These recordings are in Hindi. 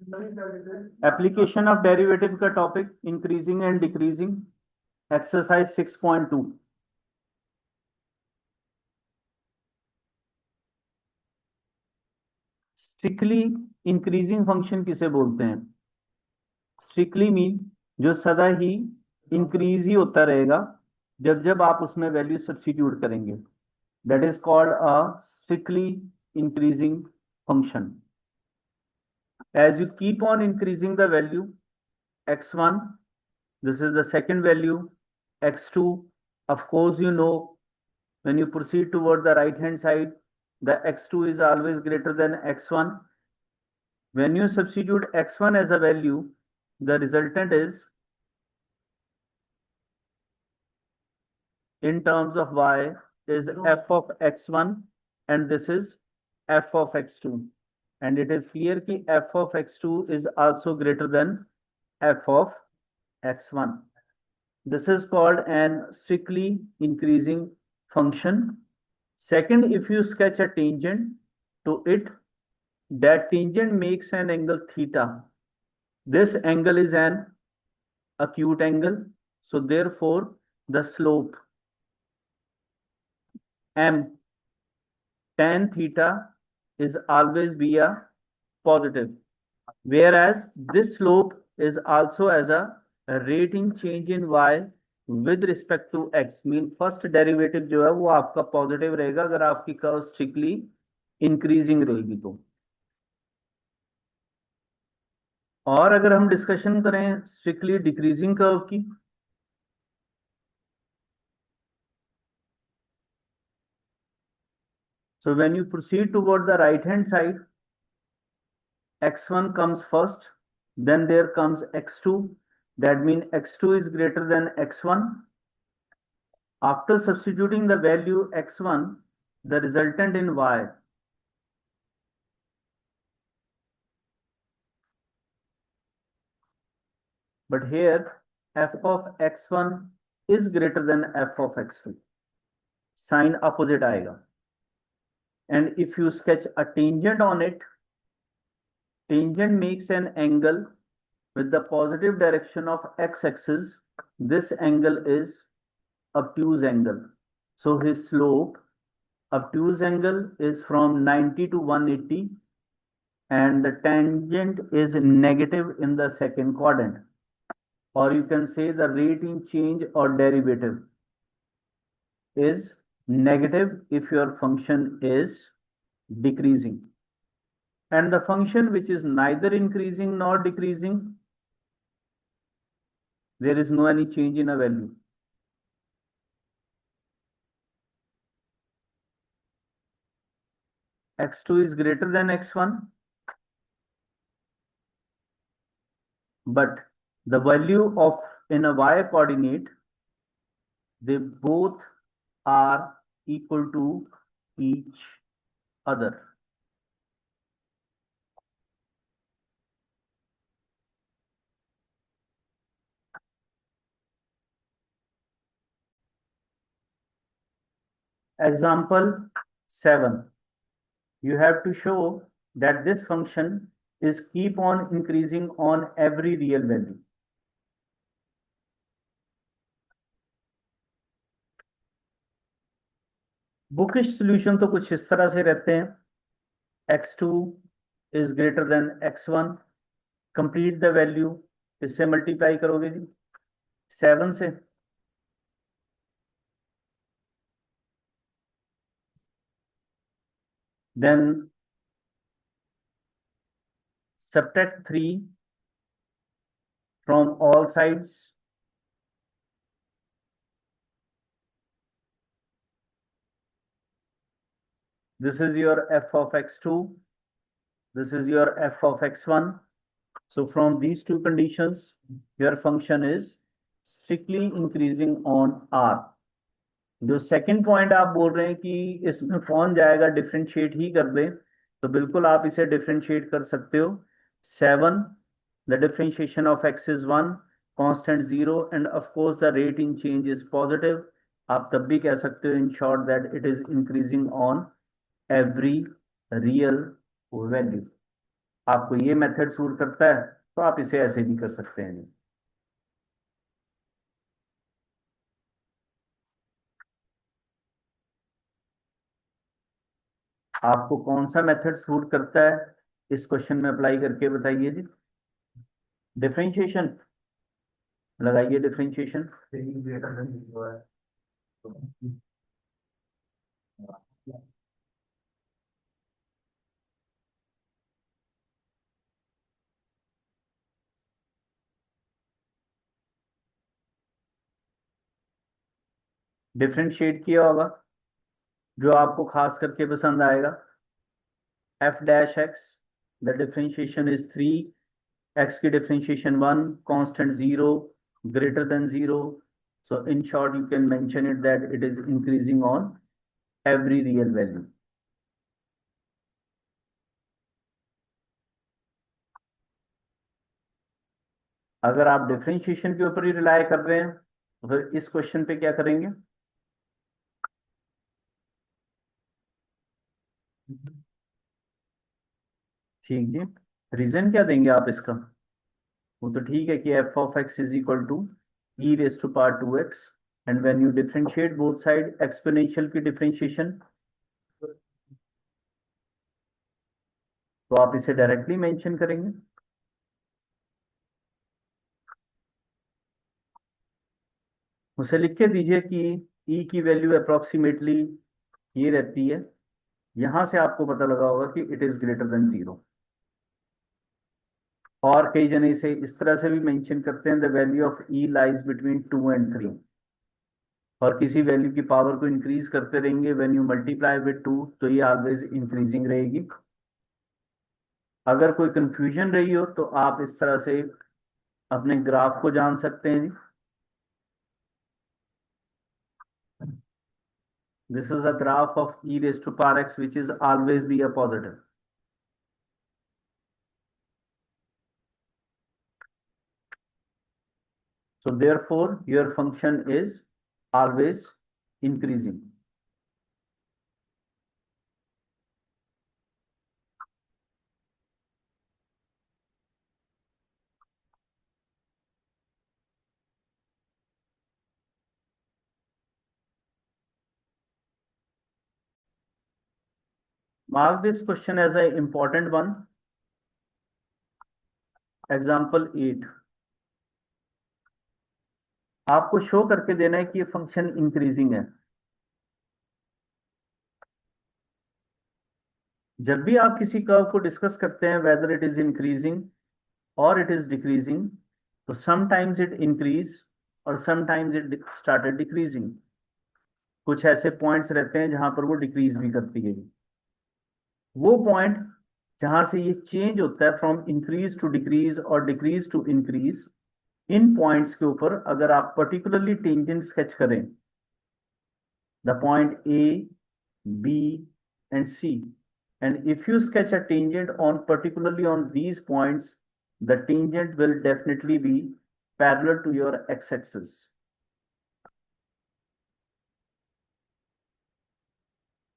एप्लीकेशन ऑफ डेरिवेटिव का topic increasing and decreasing, exercise 6.2। Strictly increasing function किसे बोलते हैं? स्ट्रिक्टली मीन जो सदा ही इंक्रीज ही होता रहेगा जब जब आप उसमें वैल्यू सब्स्टिट्यूट करेंगे, that is called a strictly increasing function. As you keep on increasing the value x1, this is the second value, x2, of course you know when you proceed toward the right hand side, the x2 is always greater than x1. When you substitute x1 as a value, the resultant is in terms of y is f of x1 and this is f of x2, and it is clear that f of x2 is also greater than f of x1. This is called an strictly increasing function. Second, if you sketch a tangent to it, that tangent makes an angle theta. This angle is an acute angle, so therefore the slope m tan theta is always be a positive, whereas this slope is also as a rate in change in y with respect to x, mean first derivative जो है वो आपका पॉजिटिव रहेगा अगर आपकी कर्व स्ट्रिक्टली इंक्रीजिंग रहेगी तो। और अगर हम डिस्कशन करें स्ट्रिक्टली डिक्रीजिंग कर्व की, so when you proceed toward the right hand side, x1 comes first, then there comes x2, that means x2 is greater than x1. After substituting the value x1, the resultant in y but here f of x1 is greater than f of x2, sign opposite आएगा, and if you sketch a tangent on it, tangent makes an angle with the positive direction of x-axis. This angle is obtuse angle, so his slope obtuse angle is from 90 to 180 and the tangent is negative in the second quadrant, or you can say the rate in change or derivative is negative if your function is decreasing, and the function which is neither increasing nor decreasing, there is no any change in a value. x2 is greater than x1, but the value of in a y coordinate, they both are equal to each other. Example 7. You have to show that this function is keep on increasing on every real value. Bookish solution तो कुछ इस तरह से रहते हैं, x2 is greater than x1, complete the value, इससे मल्टीप्लाई करोगे जी 7 से, then subtract 3 from all sides, this is your f of x2, this is your f of x1. So from these two conditions, your function is strictly increasing on R. जो सेकंड पॉइंट आप बोल रहे हैं कि इसमें कौन जाएगा डिफरेंशिएट ही कर दे, तो बिल्कुल आप इसे डिफरेंशिएट कर सकते हो। 7, the differentiation of x is 1, constant 0, and of course the rate in change is positive. आप तब भी कह सकते हो in short that it is increasing on every real value. आपको ये मेथड सूट करता है तो आप इसे ऐसे भी कर सकते हैं। आपको कौन सा मेथड सूट करता है इस क्वेश्चन में अप्लाई करके बताइए जी। डिफरेंशिएशन लगाइए, डिफरेंशिएशन। डिफरेंशिएट किया होगा, जो आपको खास करके पसंद आएगा। F dash x, the differentiation is 3, x की differentiation 1, constant 0, greater than 0। So in short, you can mention it that it is increasing on every real value. अगर आप डिफरेंशिएशन के ऊपर ही रिलाय कर रहे हैं तो फिर इस क्वेश्चन पे क्या करेंगे? ठीक जी, रीजन क्या देंगे आप इसका? वो तो ठीक है कि F of x is equal to E raise to power 2x, and when you differentiate both side exponential की डिफरेंशिएशन, तो आप इसे डायरेक्टली मेंशन करेंगे। उसे लिख के दीजिए कि ई की वैल्यू अप्रोक्सीमेटली ये रहती है। यहां से आपको पता लगा होगा कि इट इज ग्रेटर देन 0। और कई जने इसे इस तरह से भी मेंशन करते हैं, the value of E lies between 2 and 3। और किसी वैल्यू की पावर को इंक्रीज करते रहेंगे, व्हेन यू मल्टीप्लाई विद 2 तो ये ऑलवेज इंक्रीजिंग रहेगी। अगर कोई कंफ्यूजन रही हो तो आप इस तरह से अपने ग्राफ को जान सकते हैं। This is a graph of E raise to power X which is always be a positive. So therefore, your function is always increasing. Mark this question as an important one. Example 8. आपको शो करके देना है कि ये फंक्शन इंक्रीजिंग है। जब भी आप किसी कर्व को डिस्कस करते हैं, वेदर इट इज इंक्रीजिंग और इट इज डिक्रीजिंग, तो समटाइम्स इट इंक्रीज और समटाइम्स इट स्टार्टेड डिक्रीजिंग। कुछ ऐसे पॉइंट्स रहते हैं जहां पर वो डिक्रीज भी करती है। वो पॉइंट जहां से ये चेंज होता है फ्रॉम इंक्रीज टू डिक्रीज और डिक्रीज टू इंक्रीज, इन पॉइंट्स के ऊपर अगर आप पर्टिकुलरली टेंजेंट स्केच करें, the point A, B and C, and if you sketch a tangent on particularly on these points, the tangent will definitely be parallel to your x-axis.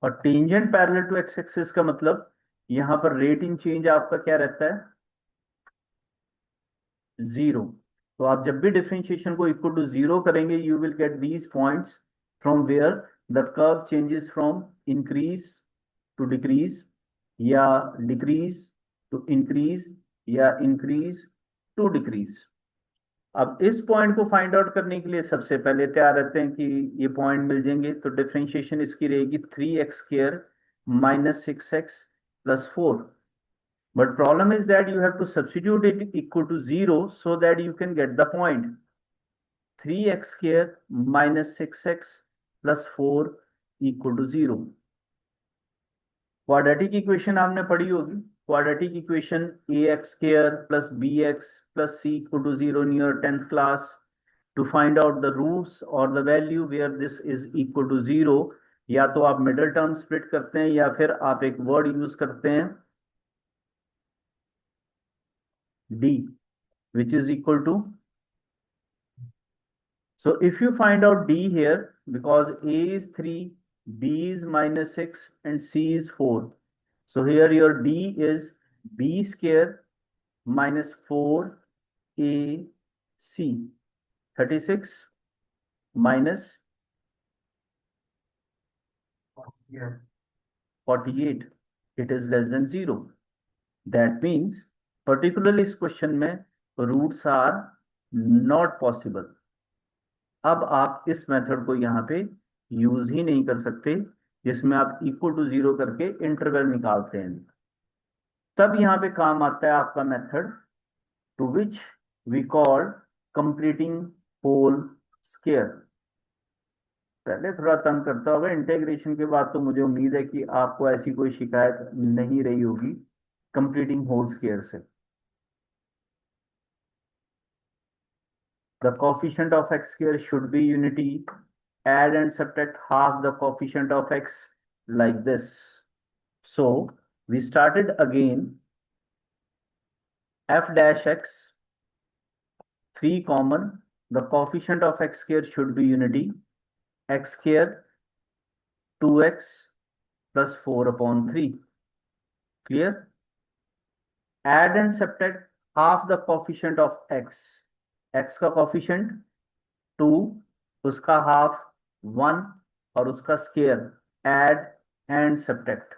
और टेंजेंट पैरेलल टू x-axis का मतलब यहां पर रेट इन चेंज आपका क्या रहता है? 0। तो आप जब भी डिफरेंशिएशन को इक्वल टू 0 करेंगे, you will get these points from where the curve changes from increase to decrease, या डिक्रीज टू इंक्रीज, या इंक्रीज टू डिक्रीज। अब इस पॉइंट को फाइंड आउट करने के लिए सबसे पहले तैयार रहते हैं कि ये पॉइंट मिल जाएंगे, तो डिफरेंशिएशन इसकी रहेगी 3x² minus 6x plus 4। But problem is that you have to substitute it equal to 0 so that you can get the point. 3x² minus 6x plus 4 equal to 0. Quadratic equation आपने पढ़ी होगी। Quadratic equation ax² plus bx plus c equal to 0 in your 10th class. To find out the roots or the value where this is equal to 0, या तो आप मिडल टर्म स्प्लिट करते हैं या फिर आप एक वर्ड यूज करते हैं d, which is equal to, so if you find out d here, because a is 3, b is minus 6 and c is 4, so here your d is b square minus 4ac 36 minus 48, it is less than 0. That means particularly इस क्वेश्चन में रूट्स आर नॉट पॉसिबल. अब आप इस मेथड को यहाँ पे यूज ही नहीं कर सकते जिसमें आप इक्वल टू 0 करके इंटरवल निकालते हैं. तब यहाँ पे काम आता है आपका method to which we call completing whole square. पहले थोड़ा तंग करता होगा, इंटीग्रेशन के बाद तो मुझे उम्मीद है कि आपको ऐसी कोई शिकायत नहीं रही होगी कंप्लीटिंग होल स्क्वायर से. The coefficient of x square should be unity. Add and subtract half the coefficient of x like this. So we started again. F dash x 3 common. The coefficient of x square should be unity. X square 2x plus 4 upon 3. Clear? Add and subtract half the coefficient of x. x का coefficient 2, उसका हाफ 1 और उसका स्क्वायर. Add and subtract.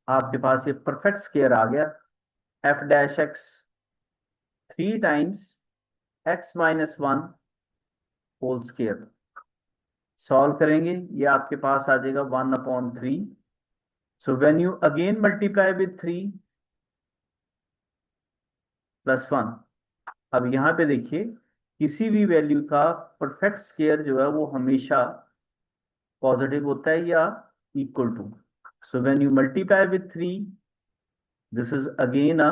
आपके पास ये परफेक्ट स्क्वायर आ गया. f dash x 3 times x minus 1 whole square. Solve करेंगे, ये आपके पास आ जाएगा 1/3. So when you again multiply with 3 plus 1. अब यहां पे देखिए, किसी भी वैल्यू का परफेक्ट स्क्वायर जो है वो हमेशा पॉजिटिव होता है या equal to. So when you multiply with 3, this is again a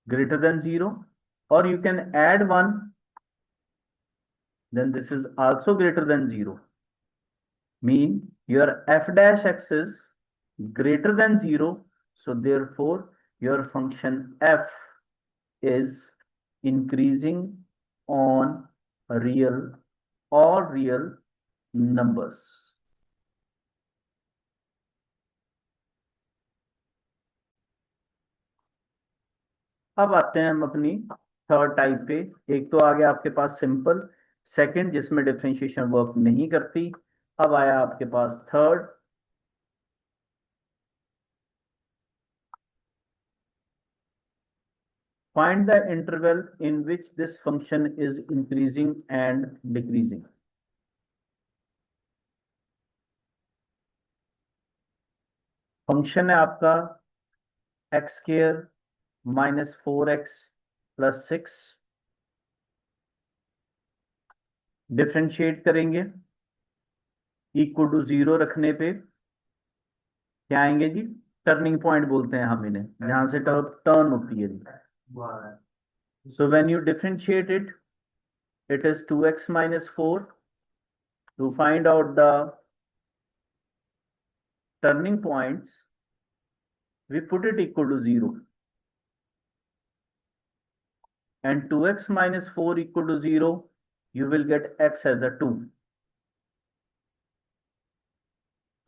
greater than 0, or you can add 1, then this is also greater than 0. Mean your f dash x is greater than 0, so therefore your function f is increasing on real or real numbers. अब आते हैं हम अपनी थर्ड टाइप पे. एक तो आ गया आपके पास सिंपल, सेकंड जिसमें डिफरेंशिएशन वर्क नहीं करती. अब आया आपके पास third. Find the interval in which this function is increasing and decreasing. Function है आपका x square minus 4x plus 6. Differentiate करेंगे, इक्वल टू 0 रखने पे क्या आएंगे जी? टर्निंग पॉइंट बोलते हैं हम इन्हें, जहां से टर्न होती है जी. So when you differentiate it, it is 2x minus 4. To find out the turning points, we put it equal to 0. And 2x minus 4 equal to 0, you will get x as a 2.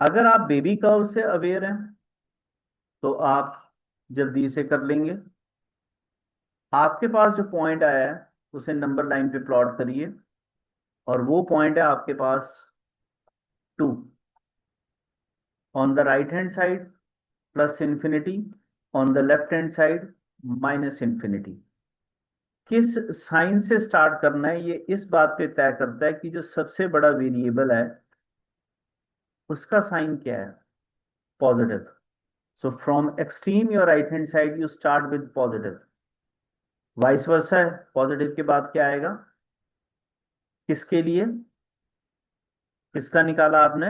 अगर आप बेबी कर्व से अवेयर हैं तो आप जल्दी से कर लेंगे. आपके पास जो पॉइंट आया है उसे नंबर लाइन पे प्लॉट करिए, और वो पॉइंट है आपके पास 2. On the right hand side plus infinity, on the left hand side minus infinity. किस साइन से स्टार्ट करना है ये इस बात पे तय करता है कि जो सबसे बड़ा वेरिएबल है उसका साइन क्या है? Positive. So from extreme your right hand side you start with positive. Vice versa है, पॉजिटिव के बाद क्या आएगा? किसके लिए? किसका निकाला आपने?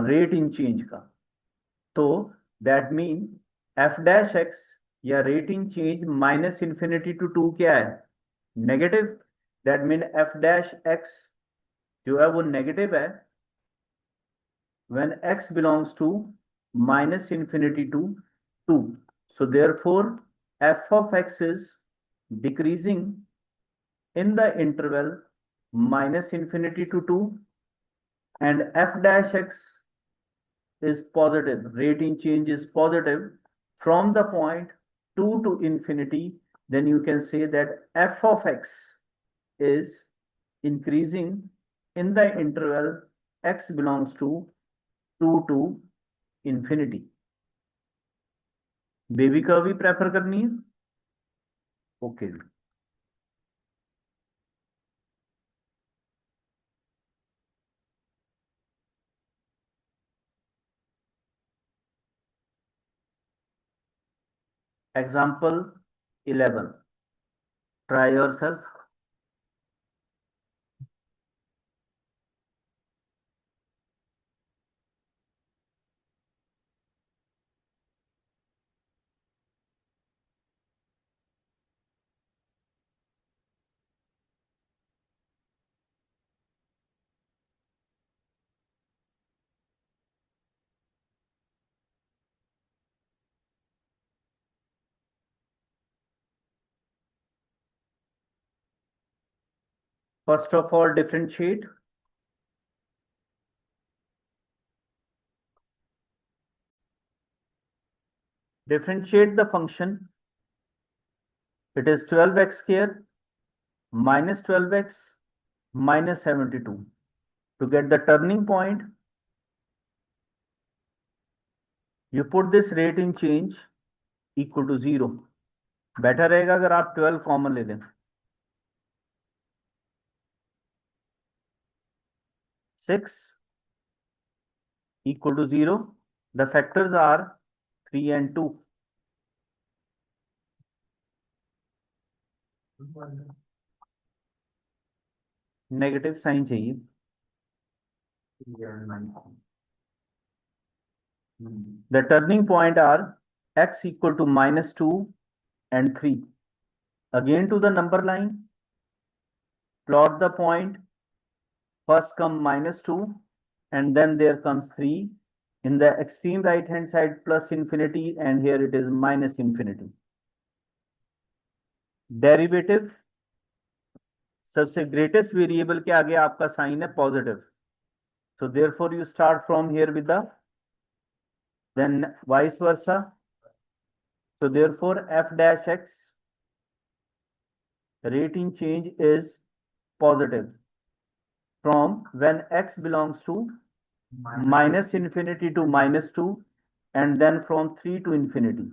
रेट इन चेंज का. तो that mean f dash x या rate in change minus infinity to 2 क्या है? Negative. That mean f dash x जो है वो नेगेटिव है when x belongs to minus infinity to 2. So therefore f of x is decreasing in the interval minus infinity to 2 and f dash x is positive, rate in change is positive from the point 2 to infinity, then you can say that f of x is increasing in the interval x belongs to 2 to infinity. Baby curve भी प्रेफर करनी है, okay. Example 11. Try yourself. First of all, differentiate. Differentiate the function. It is 12x square minus 12x minus 72. To get the turning point, you put this rate in change equal to 0. Better रहेगा अगर आप 12 कॉमन ले लें. 6 equal to 0. The factors are 3 and 2. Negative sign चाहिए. The turning point are x equal to minus 2 and 3. Again to the number line, plot the point. First come minus 2 and then there comes 3. In the extreme right hand side plus infinity and here it is minus infinity. Derivative, सबसे greatest variable के आगे आपका sign है positive. So therefore you start from here with the, then vice versa. So therefore f dash x rate in change is positive from when x belongs to minus infinity to minus 2 and then from 3 to infinity.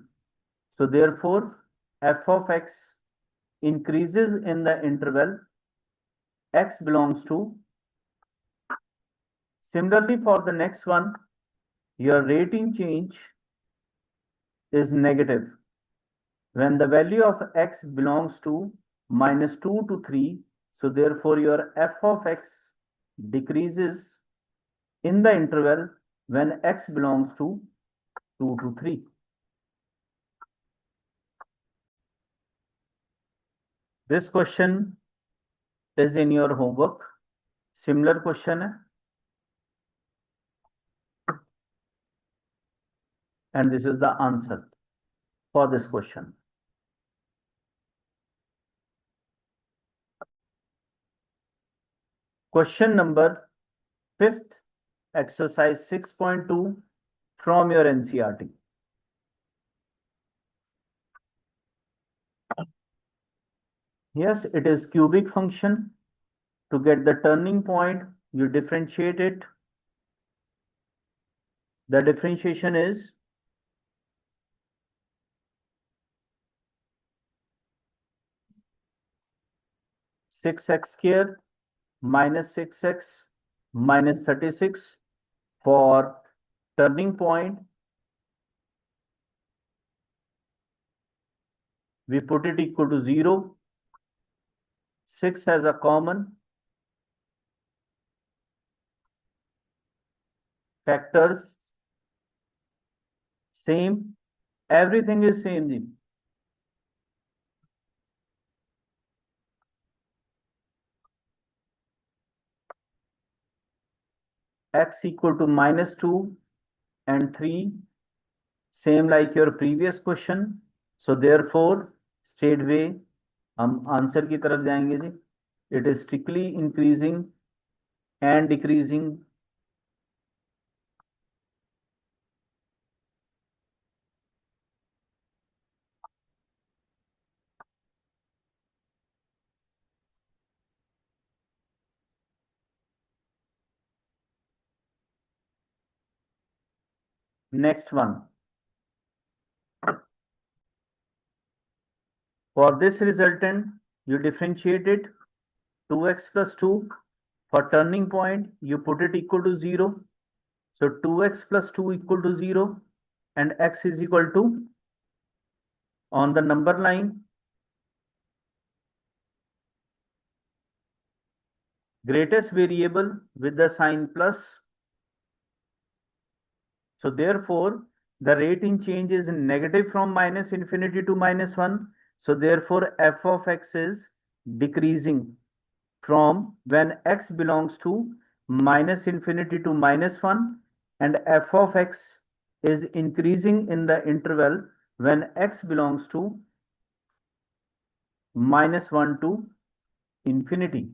So therefore f of x increases in the interval x belongs to. Similarly for the next one, your rate in change is negative when the value of x belongs to minus 2 to 3. So therefore your f of x decreases in the interval when x belongs to 2 to 3. This question is in your homework. Similar question hai. And this is the answer for this question. Question number 5th, exercise 6.2 from your NCERT. Yes, it is cubic function. To get the turning point, you differentiate it. The differentiation is six x square minus 6x minus 36. For turning point, we put it equal to 0. 6 has a common. Factors same. Everything is same. X equal to minus 2 and 3. Same like your previous question. So therefore, straightway हम आंसर की तरफ जाएंगे जी. It is strictly increasing and decreasing Next one. For this resultant, you differentiate it 2x plus 2. For turning point, you put it equal to 0. So 2x plus 2 equal to 0 and x is equal to, on the number line, greatest variable with the sign plus. So therefore, the rate in change is negative from minus infinity to minus 1. So therefore, f of x is decreasing from when x belongs to minus infinity to minus 1, and f of x is increasing in the interval when x belongs to minus 1 to infinity.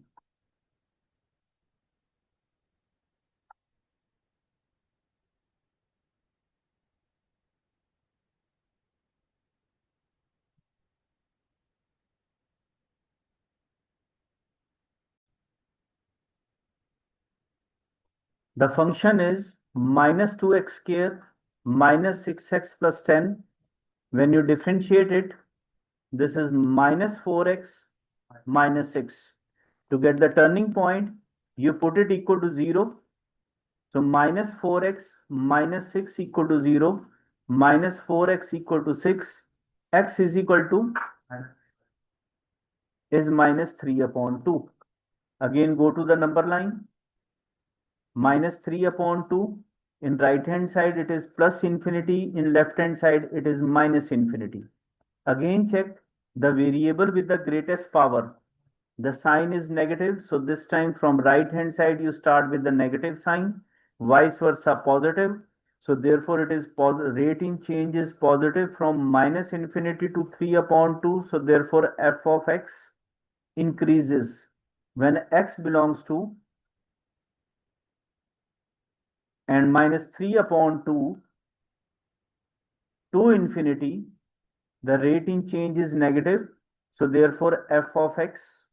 The function is minus 2x square minus 6x plus 10. When you differentiate it, this is minus 4x minus 6. To get the turning point, you put it equal to 0. So minus 4x minus 6 equal to 0, minus 4x equal to 6, x is equal to is minus 3 upon 2. Again, go to the number line. Minus 3 upon 2. In right hand side, it is plus infinity. In left hand side, it is minus infinity. Again, check the variable with the greatest power. The sign is negative. So this time from right hand side, you start with the negative sign, vice versa positive. So therefore it is rate in change is positive from minus infinity to 3 upon 2. So therefore f of x increases when x belongs to, and minus 3 upon 2 to infinity, the rate in change is negative. So therefore f of x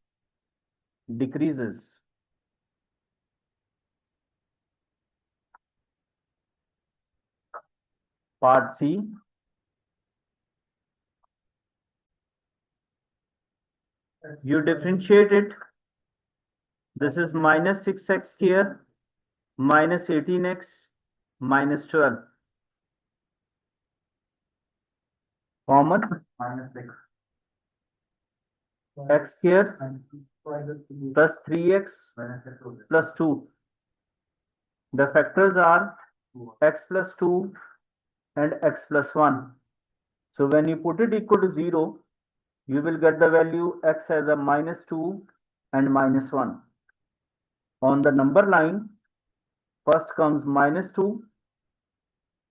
decreases. Part C. You differentiate it. This is minus 6x square minus 18x minus 12. Common minus 6. X square plus 3x plus 2. The factors are x plus 2 and x plus 1. So when you put it equal to 0, you will get the value x as a minus 2 and minus 1. On the number line, first comes minus 2,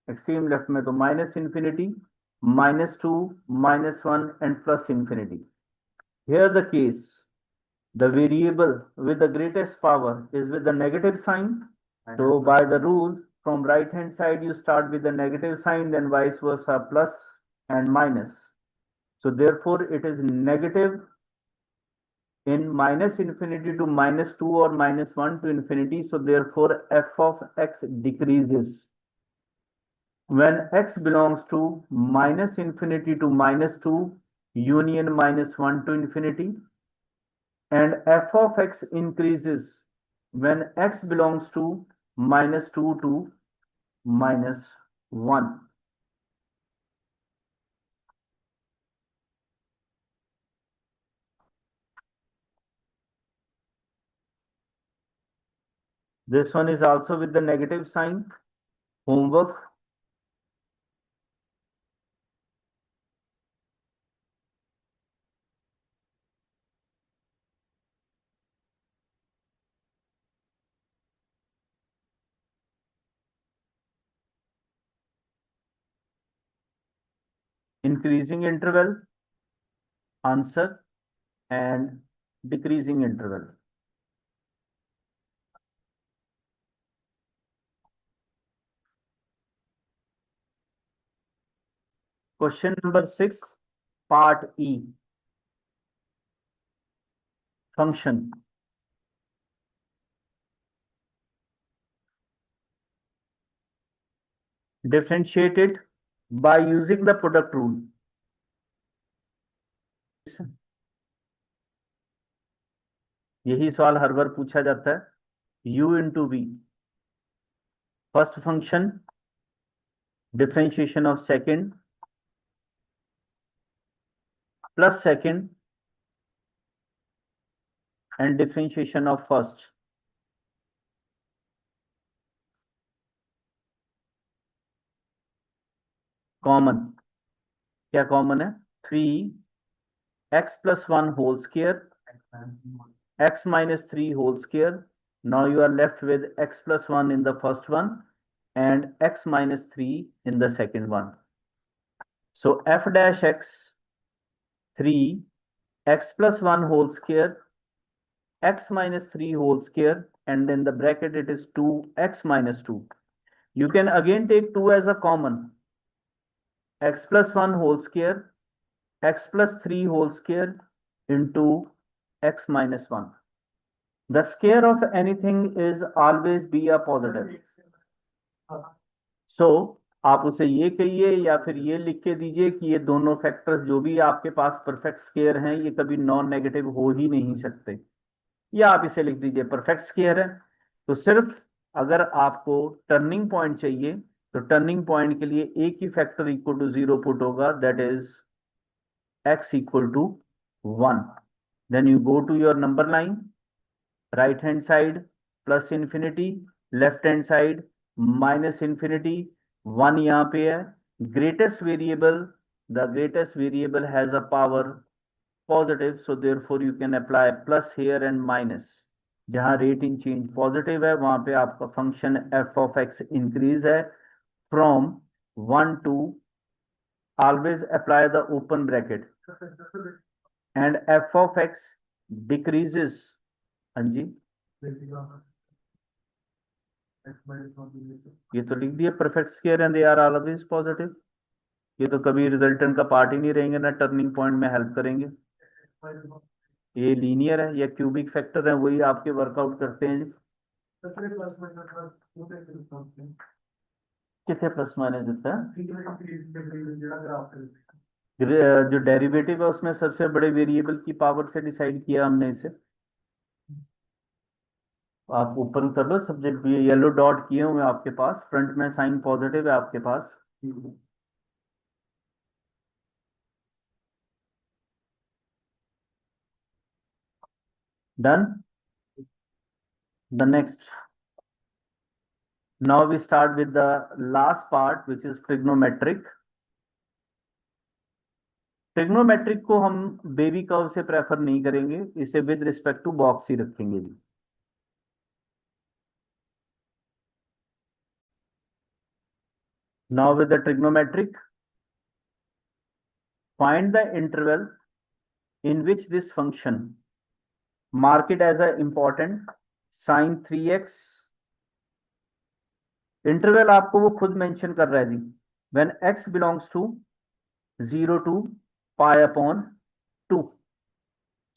extreme left में तो minus infinity, minus 2, minus 1 and plus infinity. Here the case, the variable with the greatest power is with the negative sign. So by the rule, from right hand side you start with the negative sign, then vice versa, plus and minus. So therefore it is negative in minus infinity to minus 2 or minus 1 to infinity. So therefore f of x decreases when x belongs to minus infinity to minus 2 union minus 1 to infinity, and f of x increases when x belongs to minus 2 to minus 1. This one is also with the negative sign. Homework. Increasing interval, answer, and decreasing interval. Question number 6, part E. Function. differentiate it by using the product rule. यही सवाल हर बार पूछा जाता है। u into v, first function, differentiation of second plus second and differentiation of first. Common, क्या कॉमन है? 3x plus 1 whole square, x minus 3 whole square. Now you are left with x plus 1 in the first one and x minus 3 in the second one. So f dash x, 3 x plus 1 whole square, x minus 3 whole square, and in the bracket it is 2x minus 2. You can again take 2 as a common. X plus 1 whole square, x plus 3 whole square into x minus 1. The square of anything is always be a positive. So आप उसे ये कहिए या फिर ये लिख के दीजिए कि ये दोनों फैक्टर्स जो भी आपके पास परफेक्ट स्क्वायर हैं ये कभी नॉन नेगेटिव हो ही नहीं सकते, या आप इसे लिख दीजिए परफेक्ट स्क्वायर है। तो सिर्फ अगर आपको टर्निंग पॉइंट चाहिए तो टर्निंग पॉइंट के लिए एक ही फैक्टर इक्वल टू 0 पुट होगा, that is x equal to 1. Then you go to your number line, right hand side plus infinity, left hand side minus infinity, 1 यहाँ पे है। greatest variable, the greatest variable has a power positive, so therefore you can apply plus here and minus. जहां रेट इन चेंज पॉजिटिव है वहां पे आपका function f of x increase है from 1 to, always apply the open bracket, and f of x decreases. हाँ जी, ये तो लिख दिया perfect square and they are always positive. ये तो कभी रिजल्टेंट का पार्ट ही नहीं रहेंगे ना टर्निंग पॉइंट में हेल्प करेंगे। ये लीनियर है या क्यूबिक फैक्टर है, वही आपके वर्कआउट करते हैं जी। कितने प्लस माइनस देता है? जो डेरिवेटिव है उसमें सबसे बड़े वेरिएबल की पावर से डिसाइड किया हमने इसे। आप ओपन कर लो सब्जेक्ट, ये येलो डॉट किए हुए आपके पास, फ्रंट में साइन पॉजिटिव है आपके पास। Done. The next, now we start with the last part which is trigonometric. Trigonometric को हम बेबी कर्व से प्रेफर नहीं करेंगे, इसे विद रिस्पेक्ट टू बॉक्स ही रखेंगे जी। Now with the trigonometric, find the interval in which this function, mark it as a important, sin 3x, interval आपको वो खुद मेंशन कर रहा है जी, when x belongs to 0 to pi upon 2.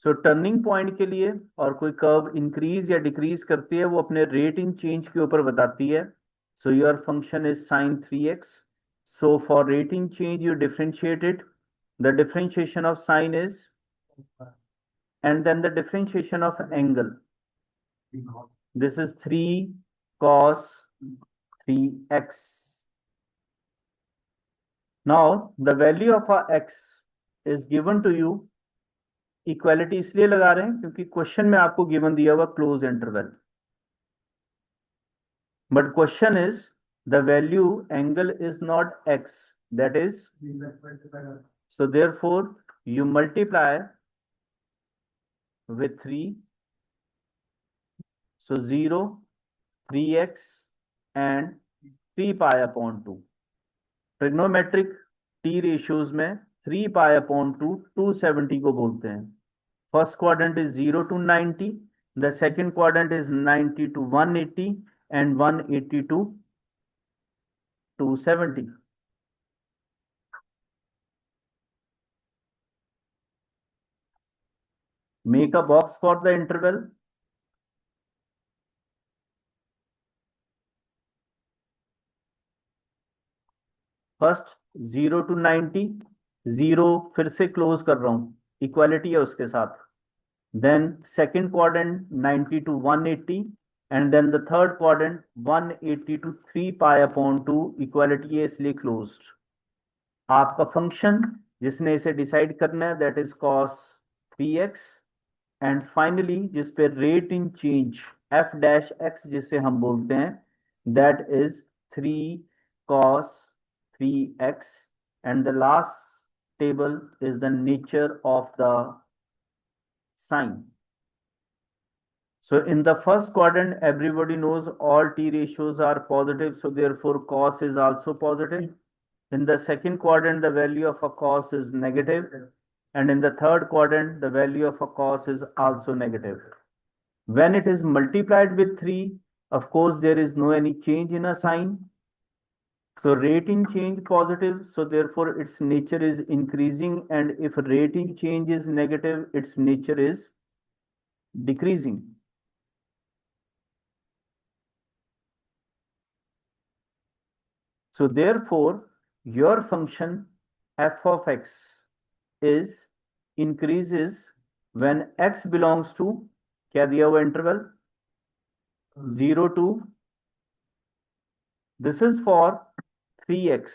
So turning point के लिए और कोई कर्व इंक्रीज या डिक्रीज करती है वो अपने रेट इन चेंज के ऊपर बताती है। So your function is sin 3x. So for rate in change you differentiate it, the differentiation of sin is, and then the differentiation of angle, this is 3 cos 3x. now the value of our x is given to you, equality इसलिए लगा रहे हैं क्योंकि क्वेश्चन में आपको गिवन दिया हुआ close interval, but question is the value angle is not x, that is, so therefore you multiply with 3, so 0, 3x and 3 pi upon 2. Trigonometric T ratios में 3 pi upon 2 270 को बोलते हैं। First quadrant is 0 to 90, the second quadrant is 90 to 180 and 180 to 270. Make a box for the interval. First 0 to 90, 0 फिर से क्लोज कर रहा हूं, इक्वालिटी है उसके साथ. Then second quadrant 90 to 180, and then the third quadrant 180 to 3 pi upon 2, equality है इसलिए क्लोज्ड. आपका फंक्शन जिसने इसे डिसाइड करना है that is cos 3x, and finally जिस पे rate in change f dash x जिसे हम बोलते हैं that is 3 cos 3x, and the last table is the nature of the sign. So in the first quadrant, everybody knows all t ratios are positive, so therefore cos is also positive. In the second quadrant, the value of a cos is negative, and in the third quadrant, the value of a cos is also negative. When it is multiplied with 3, of course, there is no any change in a sign. So rating change positive, so therefore its nature is increasing, and if rating change is negative, its nature is decreasing. So therefore, your function f of x is increases when x belongs to, क्या दिया हुआ interval 0 to, this is for 3x.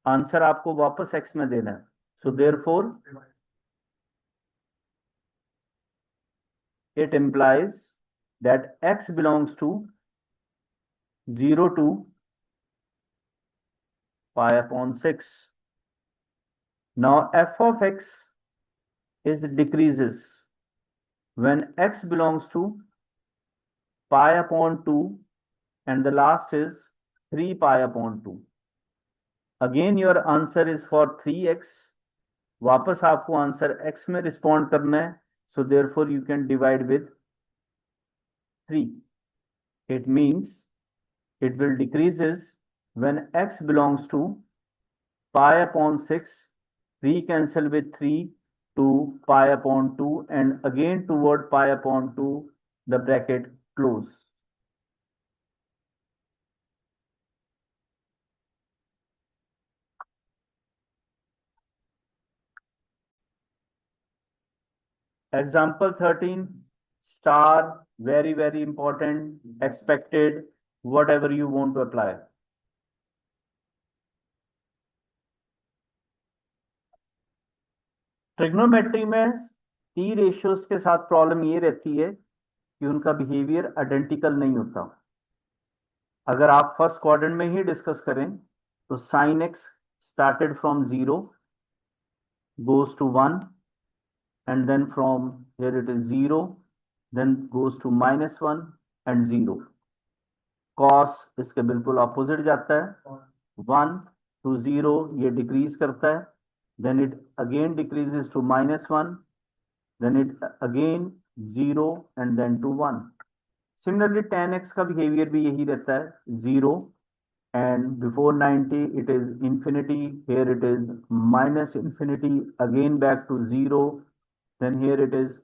Answer आपको वापस x में देना है. So therefore, it implies that x belongs to 0 to pi upon 6. Now f of x is decreases when x belongs to pi upon 2, and the last is 3 pi upon 2. Again your answer is for 3x. वापस आपको आंसर x में रिस्पॉन्ड करना है, so therefore you can divide with 3. It means it will decreases when x belongs to pi upon 6, 3 cancel with 3 to pi upon 2, and again toward pi upon 2, the bracket close. Example 13, star, very, very important, expected, whatever you want to apply. Trigonometry में टी रेशियोज के साथ प्रॉब्लम ये रहती है कि उनका बिहेवियर आइडेंटिकल नहीं होता. अगर आप फर्स्ट क्वाड्रेंट में ही डिस्कस करें तो sine x started from 0 goes to 1, and then from here it is 0, then goes to -1 and 0. cos इसके बिल्कुल ऑपोजिट जाता है, 1 to 0 ये डिक्रीज करता है, then it again decreases to -1, then it again 0, and then to 1. Similarly tan x का बिहेवियर भी यही रहता है, 0, and before 90 it is infinity, here it is minus infinity, again back to 0, then here it is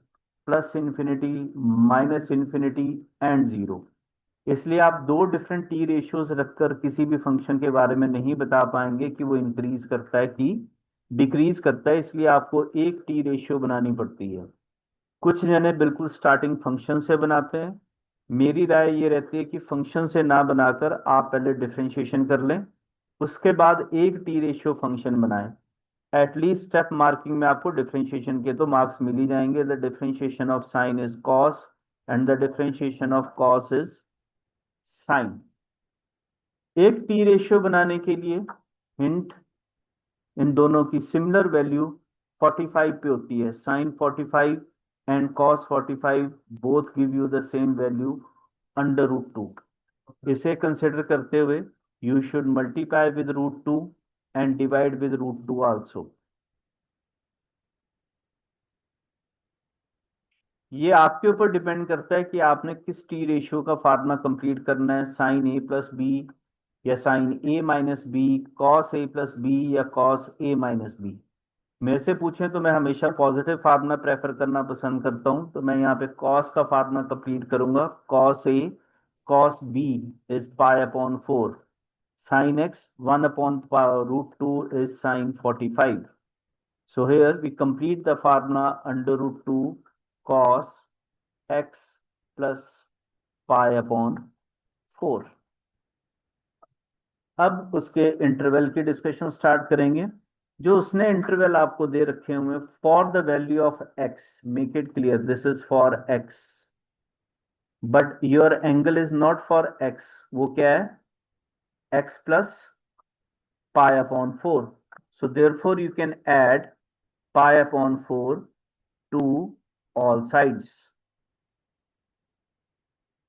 plus infinity, minus infinity and 0. इसलिए आप दो डिफरेंट टी रेशियोज रखकर किसी भी फंक्शन के बारे में नहीं बता पाएंगे कि वो इंक्रीज करता है कि डिक्रीज करता है, इसलिए आपको एक टी रेशियो बनानी पड़ती है. कुछ जने बिल्कुल स्टार्टिंग फंक्शन से बनाते हैं. मेरी राय ये रहती है कि फंक्शन से ना बनाकर आप पहले डिफरेंशिएशन कर लें, उसके बाद एक टी रेशियो फंक्शन बनाएं. एटलीस्ट स्टेप मार्किंग में आपको डिफरेंशिएशन के तो मार्क्स मिल ही जाएंगे. The differentiation of sine is cos, and the differentiation of cos is sine. एक टी रेशियो बनाने के लिए हिंट, इन दोनों की सिमिलर वैल्यू 45 पे होती है. Sine 45 and cos 45 both give you the same value under root 2. इसे कंसिडर करते हुए you should multiply with root 2 and divide with root 2 also. ये आपके ऊपर डिपेंड करता है कि आपने किस टी रेशियो का फार्मूला कंप्लीट करना है, साइन ए प्लस बी या sign A minus B, cos A plus B या कॉस ए माइनस बी. मेरे से पूछें तो मैं हमेशा पॉजिटिव फार्मूला प्रेफर करना पसंद करता हूं, तो मैं यहाँ पे कॉस का फार्मूला कंप्लीट करूंगा. Cos A cos B is pi upon 4. Sin x 1 upon root 2 is sin 45. So here we complete the formula under root 2 cos x plus pi upon 4. अब उसके इंटरवल की डिस्कशन स्टार्ट करेंगे। जो उसने इंटरवल आपको दे रखे हुए for the value of x, make it clear this is for x, but your angle is not for x। वो क्या है? x plus pi upon 4. So therefore you can add pi upon 4 to all sides.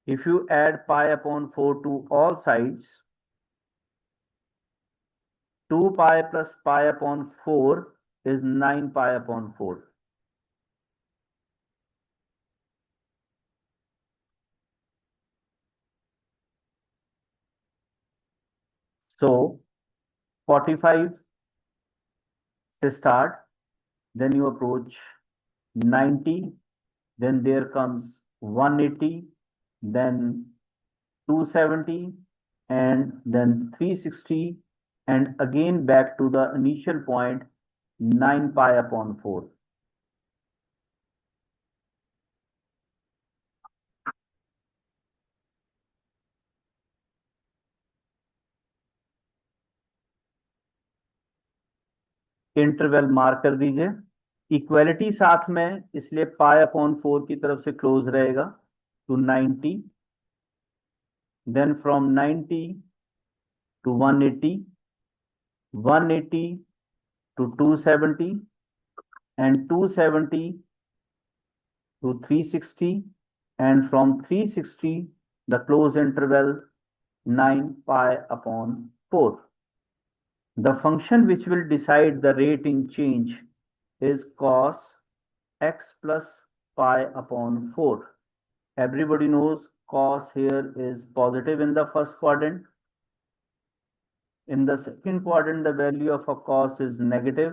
If you add pi upon 4 to all sides, 2 pi plus pi upon 4 is 9 pi upon 4. So 45 to start, then you approach 90, then there comes 180, then 270, and then 360, and again back to the initial point 9 pi upon 4. Interval mark कर दीजिए, इक्वलिटी साथ में, इसलिए पाई अपॉन 4 की तरफ से क्लोज रहेगा to 90, then from 90 to 180, 180 to 270, and 270 to 360, and from 360 the close interval 9 pi upon 4. The function which will decide the rate in change is cos x plus pi upon 4. Everybody knows cos here is positive in the first quadrant. In the second quadrant, the value of a cos is negative.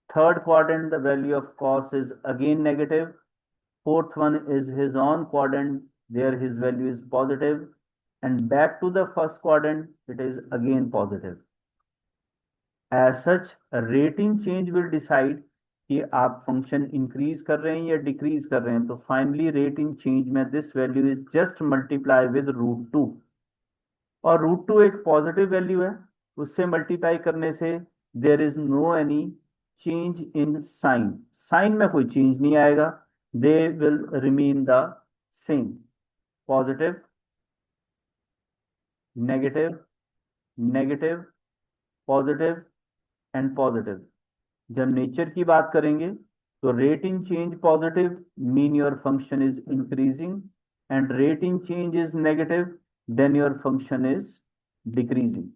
Third quadrant, the value of cos is again negative. Fourth one is his own quadrant, there his value is positive. And back to the first quadrant, it is again positive. As such, a rating change will decide कि आप फंक्शन इंक्रीज कर रहे हैं या डिक्रीज कर रहे हैं। तो फाइनली रेटिंग चेंज में this value is just multiply with root 2, और रूट 2 एक पॉजिटिव वैल्यू है, उससे मल्टीप्लाई करने से there is no any change in sign, sign में कोई चेंज नहीं आएगा, they will remain the same, positive negative negative positive and positive. जब नेचर की बात करेंगे तो rating change positive mean your function is increasing, and rating change is negative then your function is decreasing.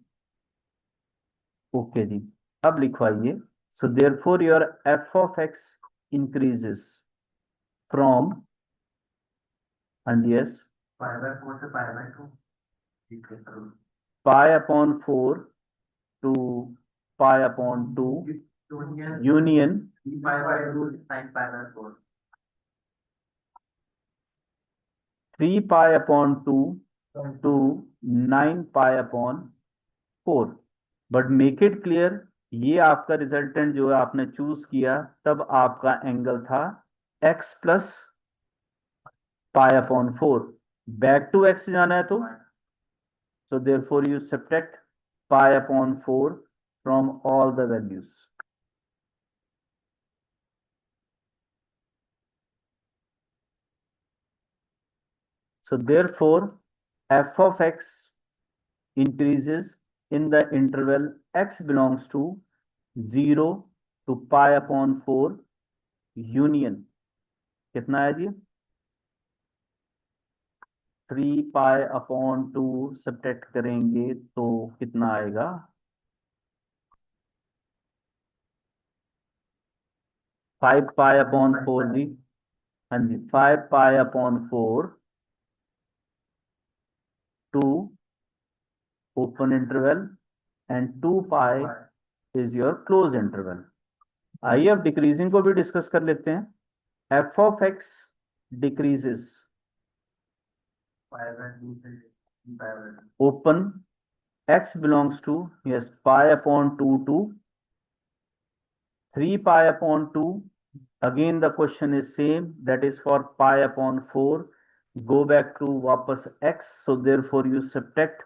Okay जी, अब लिखवाइए। So therefore your f of x increases from, and yes, pi upon 4 to pi upon 2 union 3 pi by 2 sin pi by 4, 3 pi upon 2 to 9 pi upon 4. But make it clear, ये आपका रिजल्टेंट जो है आपने चूज किया, तब आपका एंगल था x plus pi upon 4। Back to x जाना है तो so therefore you subtract pi upon 4 from all the values. So therefore, f of x increases in the interval x belongs to 0 to pi upon 4 union, कितना है जी? 3 pi upon 2 सब्ट्रैक्ट करेंगे तो कितना आएगा? 5 pi upon 4 जी, हाँ जी, 5 pi upon 4 to open interval and 2 pi is your close interval. आइए अब डिक्रीजिंग को भी डिस्कस कर लेते हैं। f of x decreases open x belongs to, yes, pi upon 2 to 3 pi upon 2. Again the question is same, that is for pi upon 4. Go back to वापस x, so therefore you subtract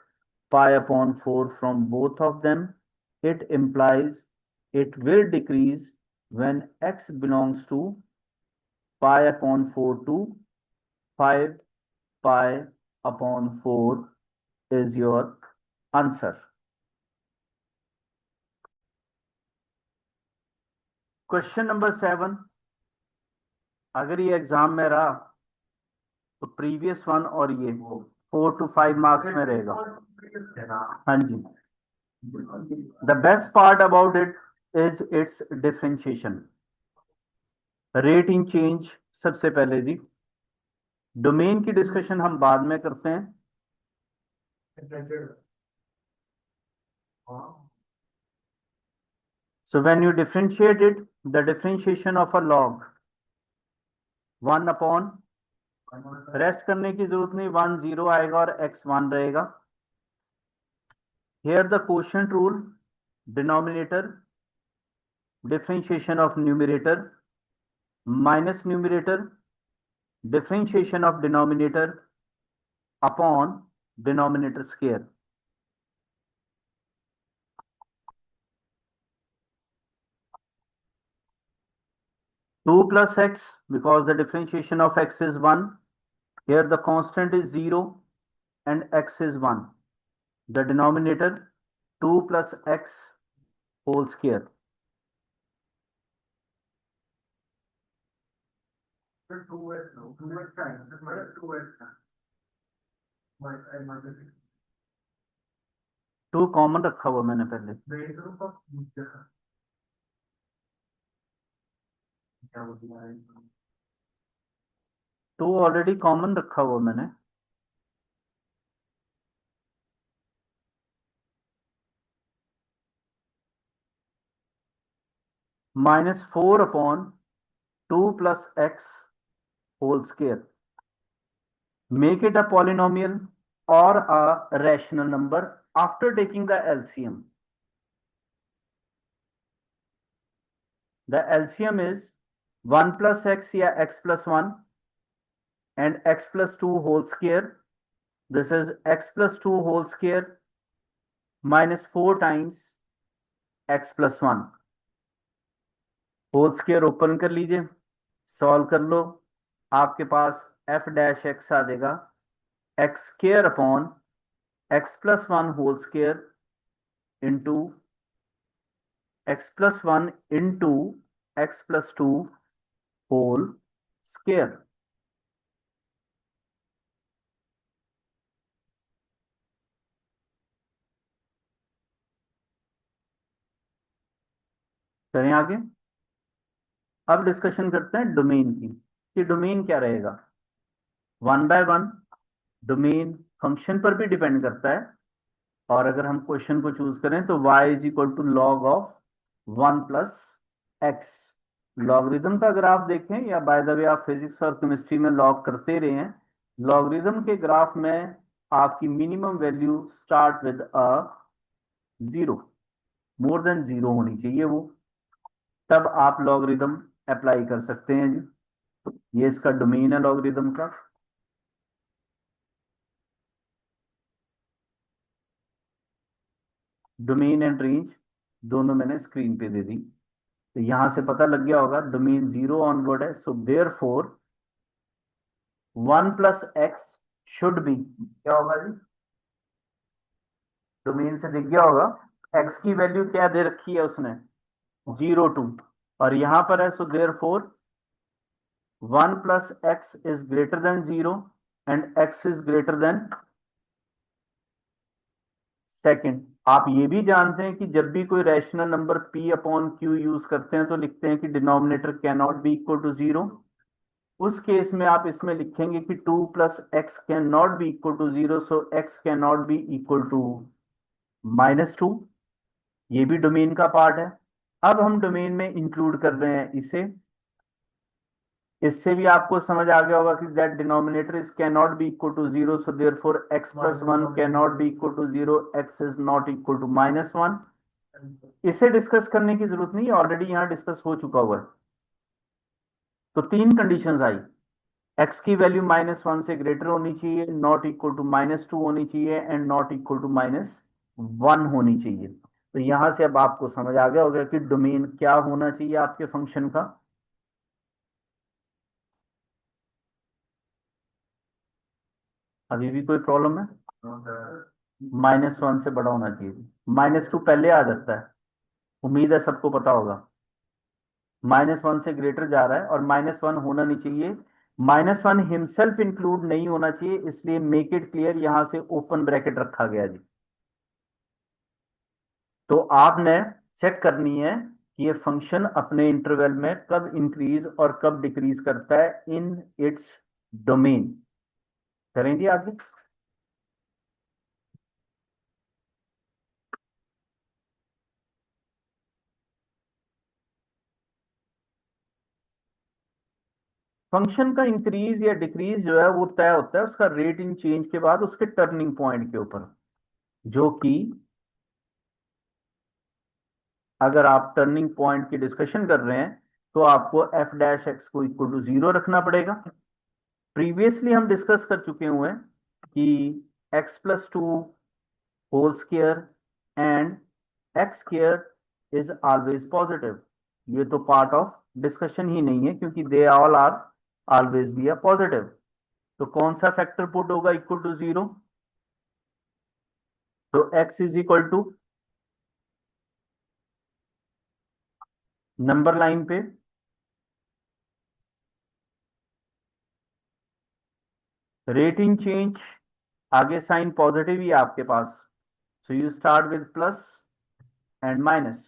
pi upon 4 from both of them. It implies it will decrease when x belongs to pi upon 4 to 5 pi upon 4 is your answer. Question number 7, अगर ये एग्जाम में रहा तो प्रीवियस वन और ये 4 to 5 मार्क्स में रहेगा. हाँ जी. The best part about it is its differentiation. Rate in change सबसे पहले जी. डोमेन की डिस्कशन हम बाद में करते हैं. So when you differentiate it, the differentiation of a log 1 upon, rest करने की जरूरत नहीं, 1 0 आएगा और x 1 रहेगा. Here the quotient rule, denominator, differentiation of numerator minus numerator, differentiation of denominator upon denominator square. Two plus x, because the differentiation of x is 1. Here the constant is 0 and x is 1. The denominator 2 plus x whole square. Two common रखा हुआ मैंने पहले. टू ऑलरेडी कॉमन रखा हुआ मैंने. -4 upon 2 plus x whole square. Make it a polynomial or a rational number after taking the LCM. The LCM is 1 plus x या x plus 1 and x plus 2 whole square. This is x plus 2 whole square minus 4 times x plus 1. Whole square open कर लीजिए, सॉल्व कर लो, आपके पास f डैश x आ जाएगा x square upon x plus 1 whole square into x plus 1 into x plus 2 whole square. करें आगे. अब डिस्कशन करते हैं डोमेन की, कि डोमेन क्या रहेगा. 1 by 1 डोमेन फंक्शन पर भी डिपेंड करता है, और अगर हम क्वेश्चन को चूज करें तो y is equal to log of 1 plus X. Logarithm का ग्राफ देखें, या बाय द वे आप फिजिक्स और केमिस्ट्री में लॉग करते रहे हैं, लॉगरिदम के ग्राफ में आपकी minimum value start with a 0, more than 0 होनी चाहिए वो, तब आप लॉगरिदम अप्लाई कर सकते हैं जी. ये इसका डोमेन है लॉगरिदम का. डोमेन एंड रेंज दोनों मैंने स्क्रीन पे दे दी, तो यहां से पता लग गया होगा डोमेन 0 ऑनवर्ड है. So therefore 1 plus x should be, क्या होगा जी, डोमेन से दिख गया होगा x की वैल्यू क्या दे रखी है उसने, 0 2, और यहां पर है. So therefore 1 plus X is greater than 0 and x is greater than second. आप ये भी जानते हैं कि जब भी कोई rational number p upon q use करते हैं तो लिखते हैं कि denominator can not be equal to 0. उस केस में आप इसमें लिखेंगे कि 2 plus X can not be equal to 0, so x can not be equal to -2. ये भी डोमेन का पार्ट है. अब हम डोमेन में इंक्लूड कर रहे हैं इसे इससे भी आपको समझ आ गया होगा कि that denominator is can not be equal to zero, so therefore x plus one can not be equal to zero, x is not equal to minus one. इसे डिस्कस करने की जरूरत नहीं, ऑलरेडी यहाँ डिस्कस हो चुका हुआ है। तो तीन कंडीशंस आई, x की वैल्यू माइनस वन से ग्रेटर होनी चाहिए, not equal to minus two होनी चाहिए, and not equal to minus one होनी चाहिए। तो यहां से अब आपको समझ आ गया होगा कि डोमेन क्या होना चाहिए आपके फंक्शन का। अभी भी कोई प्रॉब्लम है? माइनस वन से बड़ा होना चाहिए, माइनस टू पहले आ जाता है, उम्मीद है सबको पता होगा। माइनस वन से ग्रेटर जा रहा है और माइनस वन होना नहीं चाहिए, माइनस वन हिमसेल्फ इंक्लूड नहीं होना चाहिए, इसलिए मेक इट क्लियर यहां से ओपन ब्रैकेट रखा गया जी। तो आपने चेक करनी है कि ये फंक्शन अपने इंटरवल में कब इंक्रीज और कब डिक्रीज करता है इन इट्स डोमेन। करेंगे आगे। फंक्शन का इंक्रीज या डिक्रीज जो है वो तय होता है उसका रेट इन चेंज के बाद उसके टर्निंग पॉइंट के ऊपर, जो कि अगर आप टर्निंग पॉइंट की डिस्कशन कर रहे हैं तो आपको एफ डैश एक्स को इक्वल टू जीरो रखना पड़ेगा। प्रीवियसली हम डिस्कस कर चुके हुए हैं कि x plus two whole square and x square is always positive. ये तो पार्ट ऑफ डिस्कशन ही नहीं है क्योंकि they all are always be a positive. तो कौन सा फैक्टर पुट होगा इक्वल टू जीरो? तो x is equal to number line पे रेट इन चेंज, आगे साइन पॉजिटिव ही है आपके पास, so you start with plus and minus,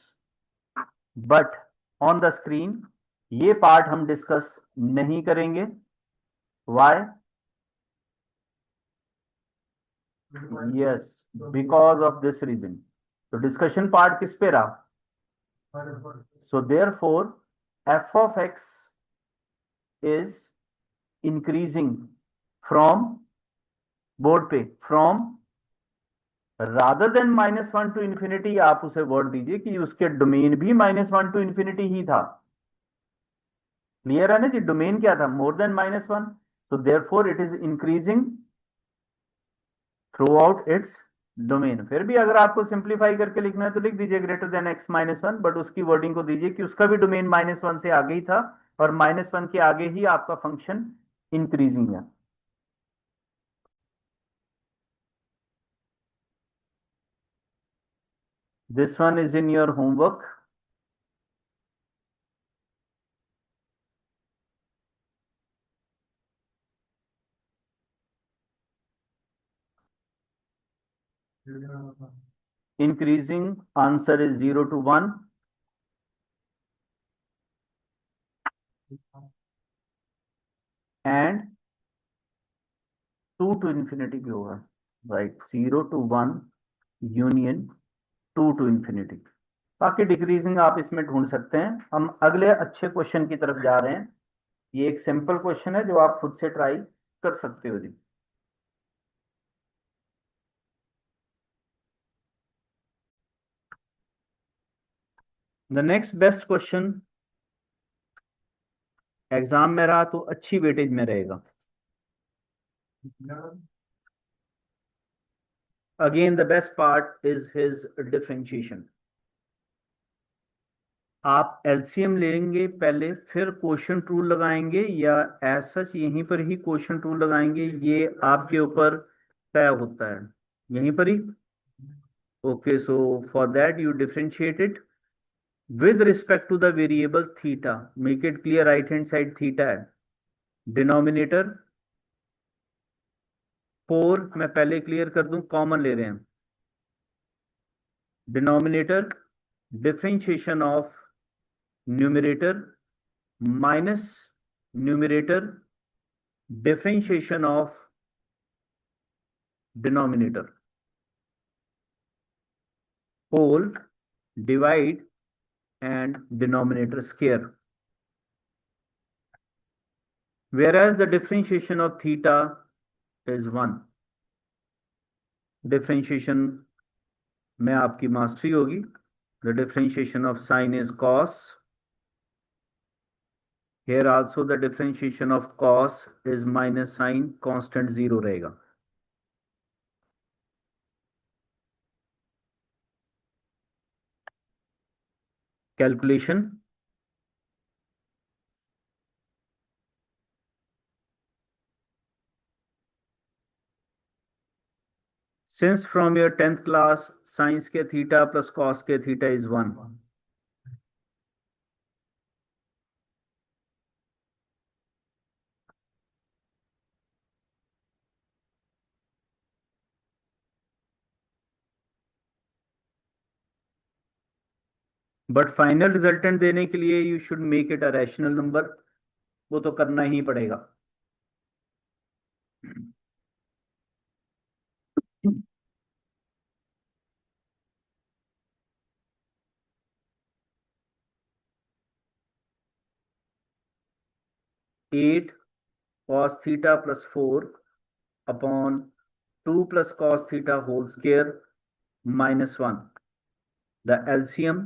but on the screen ये पार्ट हम डिस्कस नहीं करेंगे। Why? Yes, because of this reason. तो डिस्कशन पार्ट किस पे रहा? So therefore f of x is increasing from, board पे, from rather than minus one to infinity, आप उसे वर्ड दीजिए कि उसके डोमेन भी माइनस वन टू इंफिनिटी ही था। क्लियर है ना कि डोमेन क्या था? More than minus one. so therefore it is increasing throughout its domain. फिर भी अगर आपको सिंप्लीफाई करके लिखना है तो लिख दीजिए greater than x minus one, but उसकी वर्डिंग को दीजिए कि उसका भी डोमेन माइनस वन से आगे ही था और माइनस वन के आगे ही आपका फंक्शन इंक्रीजिंग है। This one is in your homework. Increasing answer is 0 to 1 and 2 to infinity भी होगा, right? 0 to 1 union 2 to infinity. बाकी डिक्रीजिंग आप इसमें ढूंढ सकते हैं। हम अगले अच्छे क्वेश्चन की तरफ जा रहे हैं। ये एक सिंपल क्वेश्चन है जो आप खुद से ट्राई कर सकते हो जी। The next best question exam में रहा तो अच्छी वेटेज में रहेगा। Again the best part is his differentiation. आप एलसीएम लेंगे पहले फिर क्वेश्चन टूल लगाएंगे या एज सच यहीं पर ही क्वेश्चन टूल लगाएंगे, ये आपके ऊपर तय होता है। यहीं पर ही। Okay, so for that you differentiate it with respect to the variable theta, make it clear right hand side theta है, डिनोमिनेटर 4 मैं पहले क्लियर कर दूं, कॉमन ले रहे हैं। Denominator differentiation of numerator minus numerator differentiation of denominator, whole divide and denominator square. whereas the differentiation of theta is 1. Differentiation में आपकी मास्टरी होगी. The differentiation of sine is cos. Here also the differentiation of cos is minus sine, constant 0 रहेगा. Calculation. Since from your 10th class, sines के theta plus cos के theta is 1. But final resultant देने के लिए you should make it a rational number. वो तो करना ही पड़ेगा. 8 cos theta plus 4 upon 2 plus cos theta whole square minus 1. The LCM.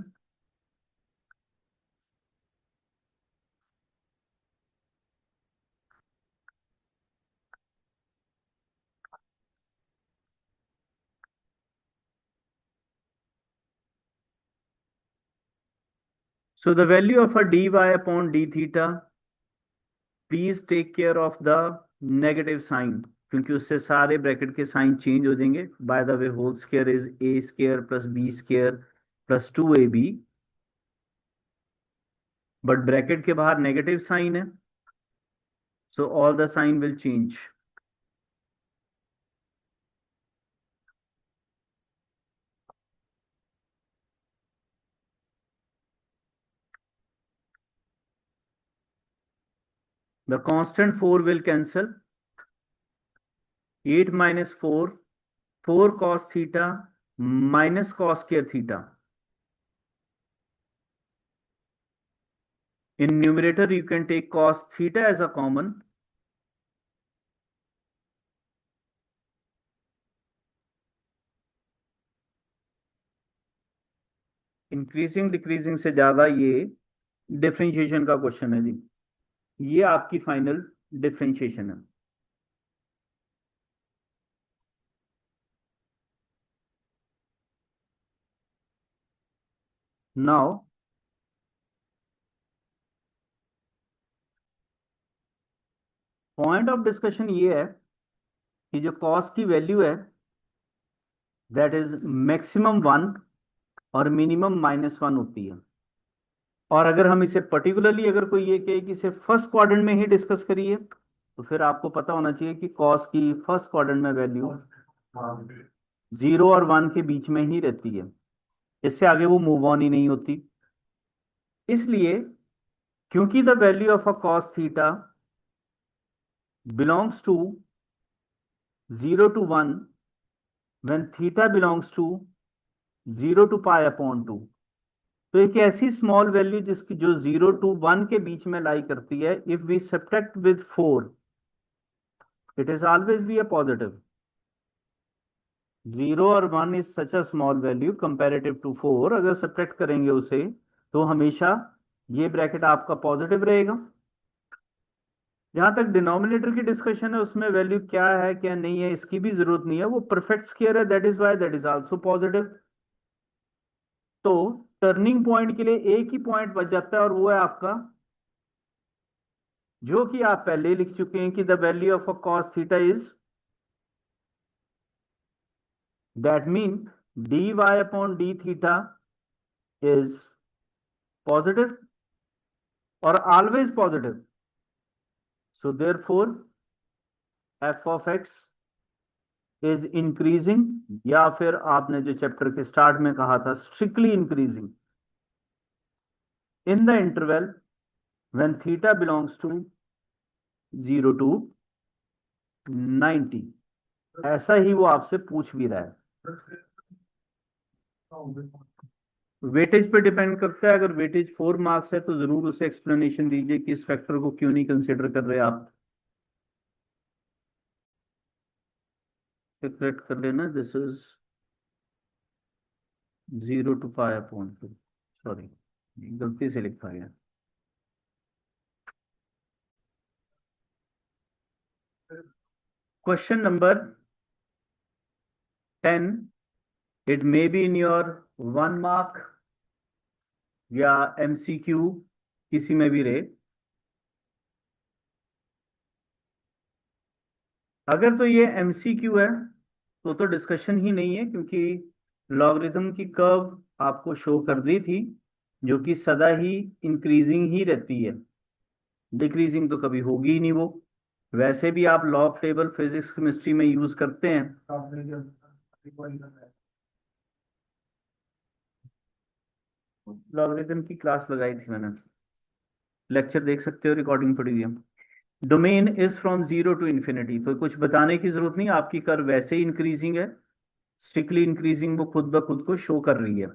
So the value of a dy upon d theta, please take care of the negative sign, क्योंकि उससे सारे ब्रैकेट के साइन चेंज हो जाएंगे. By the way whole square is a square plus b square plus 2ab, but bracket के बाहर नेगेटिव साइन है, so all the sign will change. The constant 4 will cancel. 8 minus 4, 4 cos theta minus cos square theta. In numerator, you can take cos theta as a common. Increasing decreasing से ज्यादा ये डिफरेंशिएशन का क्वेश्चन है जी. ये आपकी फाइनल डिफरेंशिएशन है. नाउ पॉइंट ऑफ डिस्कशन ये है कि जो कॉस की वैल्यू है दैट इज मैक्सिमम 1 और मिनिमम -1 होती है. और अगर हम इसे पर्टिकुलरली अगर कोई ये कहे कि इसे फर्स्ट क्वाड्रेंट में ही डिस्कस करिए, तो फिर आपको पता होना चाहिए कि कॉस की फर्स्ट क्वाड्रेंट में वैल्यू 0 और 1 के बीच में ही रहती है. इससे आगे वो मूव ऑन ही नहीं होती. इसलिए क्योंकि the value of a cos theta belongs to 0 to 1 when theta belongs to 0 to pi upon 2. तो एक ऐसी स्मॉल वैल्यू जिसकी जो 0 to 1 के बीच में लाई करती है, if we subtract with 4, it is always be a positive. 0 और 1 is such a small value comparative to 4. अगर सब्ट्रैक्ट करेंगे उसे तो हमेशा ये ब्रैकेट आपका पॉजिटिव रहेगा. जहां तक डिनोमिनेटर की डिस्कशन है, उसमें वैल्यू क्या है क्या नहीं है इसकी भी जरूरत नहीं है. वो परफेक्ट स्क्वायर है, that is why that is also positive. तो टर्निंग पॉइंट के लिए एक ही पॉइंट बच जाता है और वो है आपका, जो कि आप पहले लिख चुके हैं कि the value of a cos theta is, that mean d y upon d theta is positive और always positive. So therefore f of x is increasing, या फिर आपने जो चैप्टर के स्टार्ट में कहा था strictly increasing in the interval when theta belongs to 0 to 90. ऐसा ही वो आपसे पूछ भी रहा है. वेटेज पे डिपेंड करता है. अगर वेटेज 4 मार्क्स है तो जरूर उसे एक्सप्लेनेशन दीजिए कि इस फैक्टर को क्यों नहीं कंसिडर कर रहे आप. कैलकुलेट कर लेना, this is 0 to pi upon 2, sorry गलती से लिखा गया। Question number 10, it may be in your 1 mark या MCQ, किसी में भी रहे। अगर तो ये MCQ है तो डिस्कशन ही नहीं है, क्योंकि लॉगरिथम की कर्व आपको शो कर दी थी, जो कि सदा ही इंक्रीजिंग ही रहती है, डिक्रीजिंग तो कभी होगी ही नहीं वो। वैसे भी आप लॉग टेबल फिजिक्स केमिस्ट्री में यूज करते हैं। लॉगरिथम की क्लास लगाई थी मैंने, लेक्चर देख सकते हो, रिकॉर्डिंग पड़ी हुई है। Domain is from 0 to infinity, तो कुछ बताने की जरूरत नहीं, आपकी कर्व वैसे ही इंक्रीजिंग है, स्ट्रिक्टली इंक्रीजिंग, वो खुद ब खुद को शो कर रही है।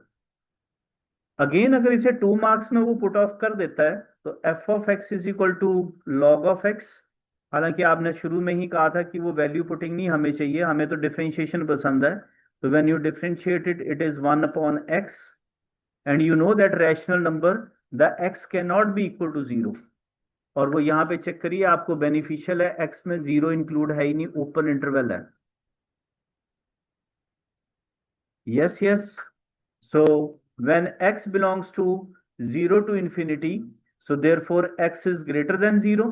अगेन अगर इसे 2 मार्क्स में वो पुट ऑफ कर देता है, तो f of x is equal to log of x. हालांकि आपने शुरू में ही कहा था कि वो वैल्यू पुटिंग नहीं हमें चाहिए, हमें तो डिफरेंशिएशन पसंद है। तो when you differentiate it, it is 1 upon x, and you know that rational number the x can not be equal to 0। और वो यहाँ पे चेक करिए, आपको बेनिफिशियल है, एक्स में 0 इंक्लूड है ही नहीं, ओपन इंटरवल है। Yes yes. So when x belongs to 0 to infinity, so therefore x is greater than 0.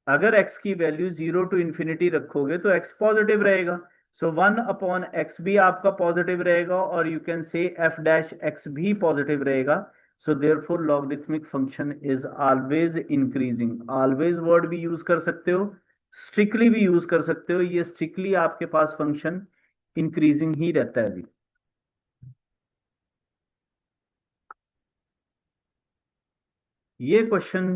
अगर x की वैल्यू 0 टू इंफिनिटी रखोगे तो x पॉजिटिव रहेगा, सो 1 अपॉन x भी आपका पॉजिटिव रहेगा, और you can say f dash x भी पॉजिटिव रहेगा। So therefore logarithmic function is always increasing. Always word भी यूज कर सकते हो, स्ट्रिक्टली भी यूज कर सकते हो, ये स्ट्रिक्टली आपके पास फंक्शन इंक्रीजिंग ही रहता है अभी। ये क्वेश्चन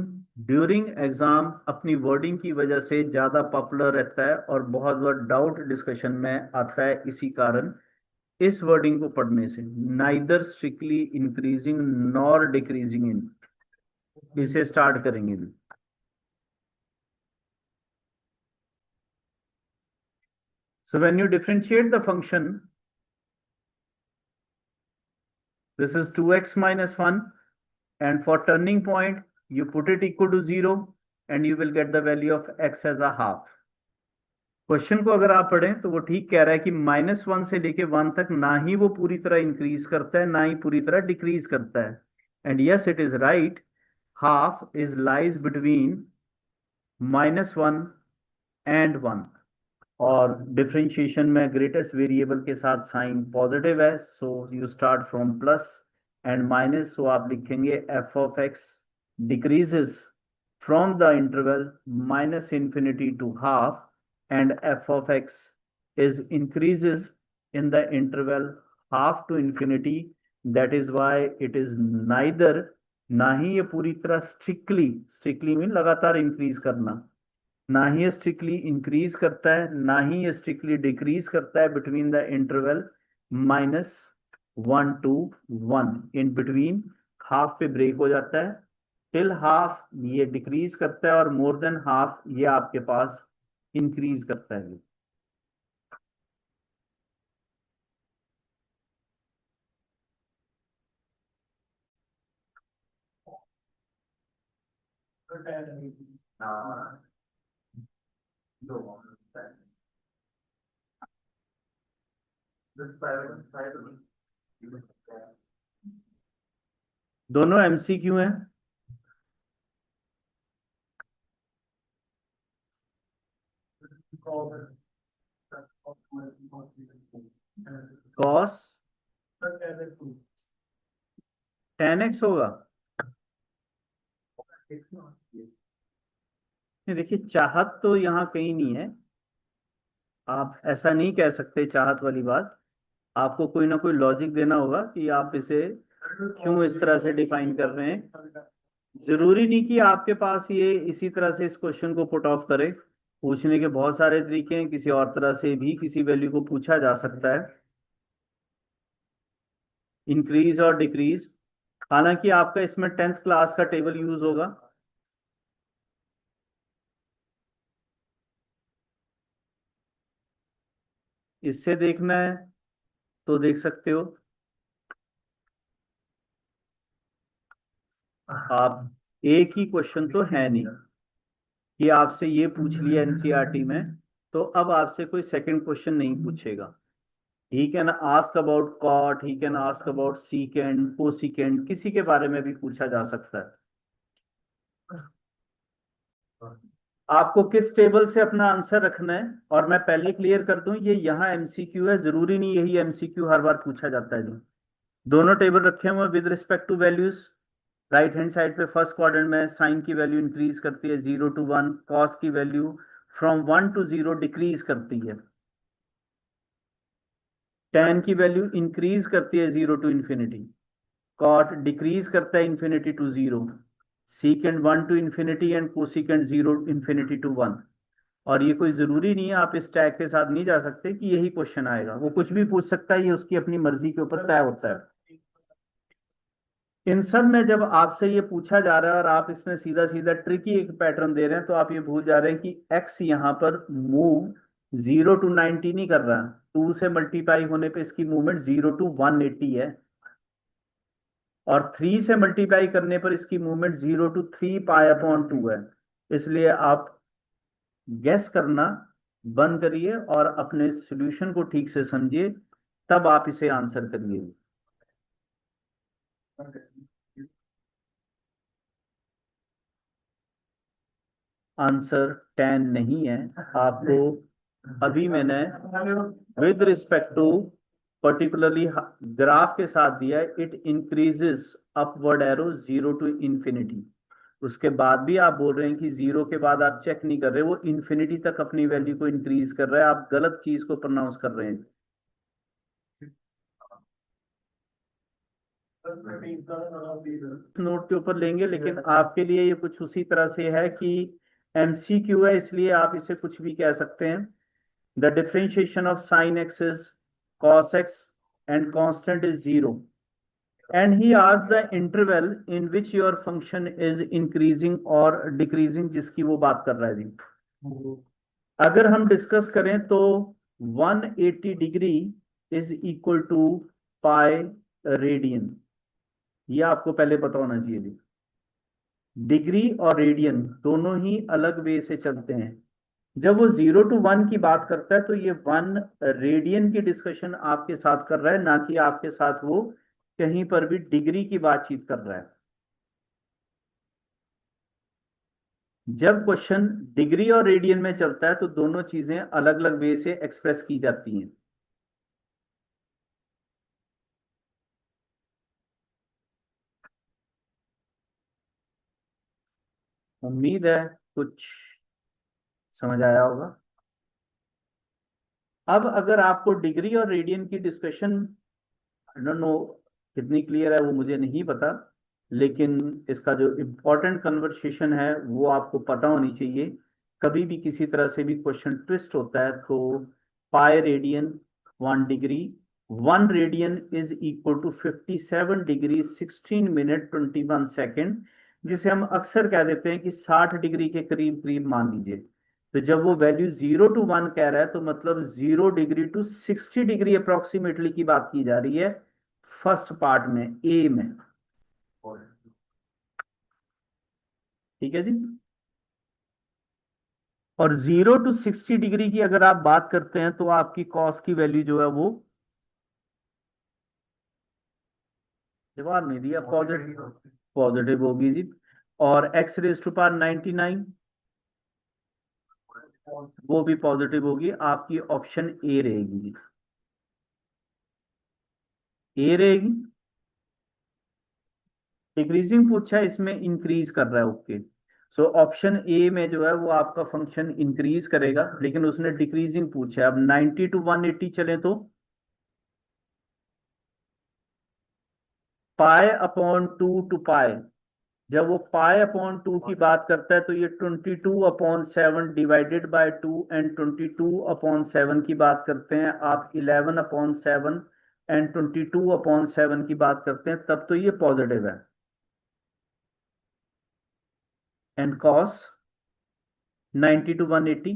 ड्यूरिंग एग्जाम अपनी वर्डिंग की वजह से ज्यादा पॉपुलर रहता है और बहुत बार डाउट डिस्कशन में आता है, इसी कारण इस वर्डिंग को पढ़ने से, neither strictly increasing nor decreasing in, इसे स्टार्ट करेंगे भी। So when you differentiate the function, this is 2x minus 1, and for turning point you put it equal to 0, and you will get the value of x as a half. Question को अगर आप पढ़ें तो वो ठीक कह रहा है कि -1 से लेके 1 तक ना ही वो पूरी तरह इंक्रीज करता है, ना ही पूरी तरह डिक्रीज करता है। And yes it is right, half is lies between -1 and 1, और डिफरेंशिएशन में ग्रेटेस्ट वेरिएबल के साथ साइन पॉजिटिव है, so you start from plus and minus, so आप लिखेंगे f of x decreases from the interval minus infinity to half, and f of x is increases in the interval half to infinity. That is why it is neither, ना ही ये पूरी तरह स्ट्रिक्टली मीन लगातार इंक्रीज करना, ना ही ये स्ट्रिक्टली इंक्रीज करता है, ना ही ये स्ट्रिक्टली डिक्रीज करता है between the interval -1 to 1। In between half पे ब्रेक हो जाता है, टिल हाफ ये डिक्रीज करता है, और मोर देन हाफ ये आपके पास इंक्रीज करता है। दोनों MCQ हैं। कॉस 10x होगा। नहीं देखिए, चाहत तो यहाँ कहीं नहीं है, आप ऐसा नहीं कह सकते चाहत वाली बात, आपको कोई ना कोई लॉजिक देना होगा कि आप इसे क्यों इस तरह से डिफाइन कर रहे हैं। जरूरी नहीं कि आपके पास ये इसी तरह से इस क्वेश्चन को पुट ऑफ करे, पूछने के बहुत सारे तरीके हैं, किसी और तरह से भी किसी वैल्यू को पूछा जा सकता है, इंक्रीज और डिक्रीज। हालांकि आपका इसमें 10th क्लास का टेबल यूज होगा। इससे देखना है तो देख सकते हो आप, एक ही क्वेश्चन तो है नहीं कि आपसे ये पूछ लिया एनसीईआरटी में तो अब आपसे कोई सेकंड क्वेश्चन नहीं पूछेगा। He can ask about cot, he can ask about secant, cosecant, किसी के बारे में भी पूछा जा सकता है। आपको किस टेबल से अपना आंसर रखना है, और मैं पहले क्लियर कर दूं, ये यहाँ एमसीक्यू है, जरूरी नहीं यही एमसीक्यू हर बार पूछा जाता है। जी, दोनों टेबल रखे हुए with respect to values. Right hand side पे फर्स्ट क्वाड्रेंट में साइन की वैल्यू इंक्रीज करती है 0 to 1, कॉस की वैल्यू फ्रॉम 1 to 0 डिक्रीज करती है, tan की वैल्यू इंक्रीज करती है 0 to ∞, कॉट डिक्रीज करता है ∞ to 0, सीकेंड 1 to ∞, and cosecant 0 ∞ to 1। और ये कोई जरूरी नहीं है, आप इस टैग के साथ नहीं जा सकते कि यही क्वेश्चन आएगा, वो कुछ भी पूछ सकता है, ये उसकी अपनी मर्जी के ऊपर तय होता है। इन सब में जब आपसे ये पूछा जा रहा है और आप इसमें सीधा सीधा ट्रिकी एक पैटर्न दे रहे हैं, तो आप ये भूल जा रहे हैं कि एक्स यहाँ पर मूव 0 to 90 नहीं कर रहा, 2 से मल्टीप्लाई होने पे इसकी मूवमेंट 0 to 180 है, और 3 से मल्टीप्लाई करने पर इसकी मूवमेंट 0 to 3 π/2 है। इसलिए आप गैस करना बंद करिए और अपने सॉल्यूशन को ठीक से समझिए, तब आप इसे आंसर करिए। आंसर 10 नहीं है। आपको अभी मैंने with respect to particularly graph के साथ दिया है, it increases upward arrow 0 to ∞। उसके बाद भी आप बोल रहे हैं कि 0 के बाद आप चेक नहीं कर रहे, वो इन्फिनिटी तक अपनी वैल्यू को इंक्रीज कर रहा है, आप गलत चीज को प्रोनाउंस कर रहे हैं। नोट के ऊपर लेंगे, लेकिन आपके लिए ये कुछ उसी तरह से है कि एमसीक्यू है, इसलिए आप इसे कुछ भी कह सकते हैं। The differentiation of sine x is cos x and constant is 0, and he asked the interval in which your function is increasing और डिक्रीजिंग, जिसकी वो बात कर रहा है जी। अगर हम डिस्कस करें तो 180 degree is equal to pi radian, ये आपको पहले पता होना चाहिए जी। डिग्री और रेडियन दोनों ही अलग वे से चलते हैं। जब वो 0 to 1 की बात करता है तो ये 1 रेडियन की डिस्कशन आपके साथ कर रहा है, ना कि आपके साथ वो कहीं पर भी डिग्री की बातचीत कर रहा है। जब क्वेश्चन डिग्री और रेडियन में चलता है तो दोनों चीजें अलग अलग वे से एक्सप्रेस की जाती हैं। उम्मीद है कुछ समझ आया होगा। अब अगर आपको डिग्री और रेडियन की डिस्कशन, आई डोंट नो कितनी क्लियर है वो मुझे नहीं पता, लेकिन इसका जो इम्पोर्टेंट कन्वर्सेशन है वो आपको पता होनी चाहिए। कभी भी किसी तरह से भी क्वेश्चन ट्विस्ट होता है तो pi radian 1 degree, 1 radian is equal to 57 degree 16 minute 21 second, जिसे हम अक्सर कह देते हैं कि 60 डिग्री के करीब करीब मान लीजिए। तो जब वो वैल्यू 0 to 1 कह रहा है तो मतलब 0 डिग्री to 60 डिग्री अप्रोक्सीमेटली की बात की जा रही है, फर्स्ट पार्ट में ए में। ठीक है जी। और 0 to 60 डिग्री की अगर आप बात करते हैं तो आपकी कॉस की वैल्यू जो है वो, जवाब नहीं दिया, पॉजिटिव, पॉजिटिव होगी जी। और x⁻⁹ वो भी पॉजिटिव होगी, आपकी ऑप्शन ए रहेगी जी, ए रहेगी। डिक्रीजिंग पूछा है, इसमें इंक्रीज कर रहा है, ओके। सो ऑप्शन ए में जो है वो आपका फंक्शन इंक्रीज करेगा, लेकिन उसने डिक्रीजिंग पूछा है। अब 90 to 180 चले तो π/2 जब वो π/2 की बात करता है तो ये 22/7 डिवाइडेड बाय 2, एंड 22/7 की बात करते हैं आप 11/7, एंड 22/7 की बात करते हैं तब तो ये पॉजिटिव है। एंड कॉस 90 to 180,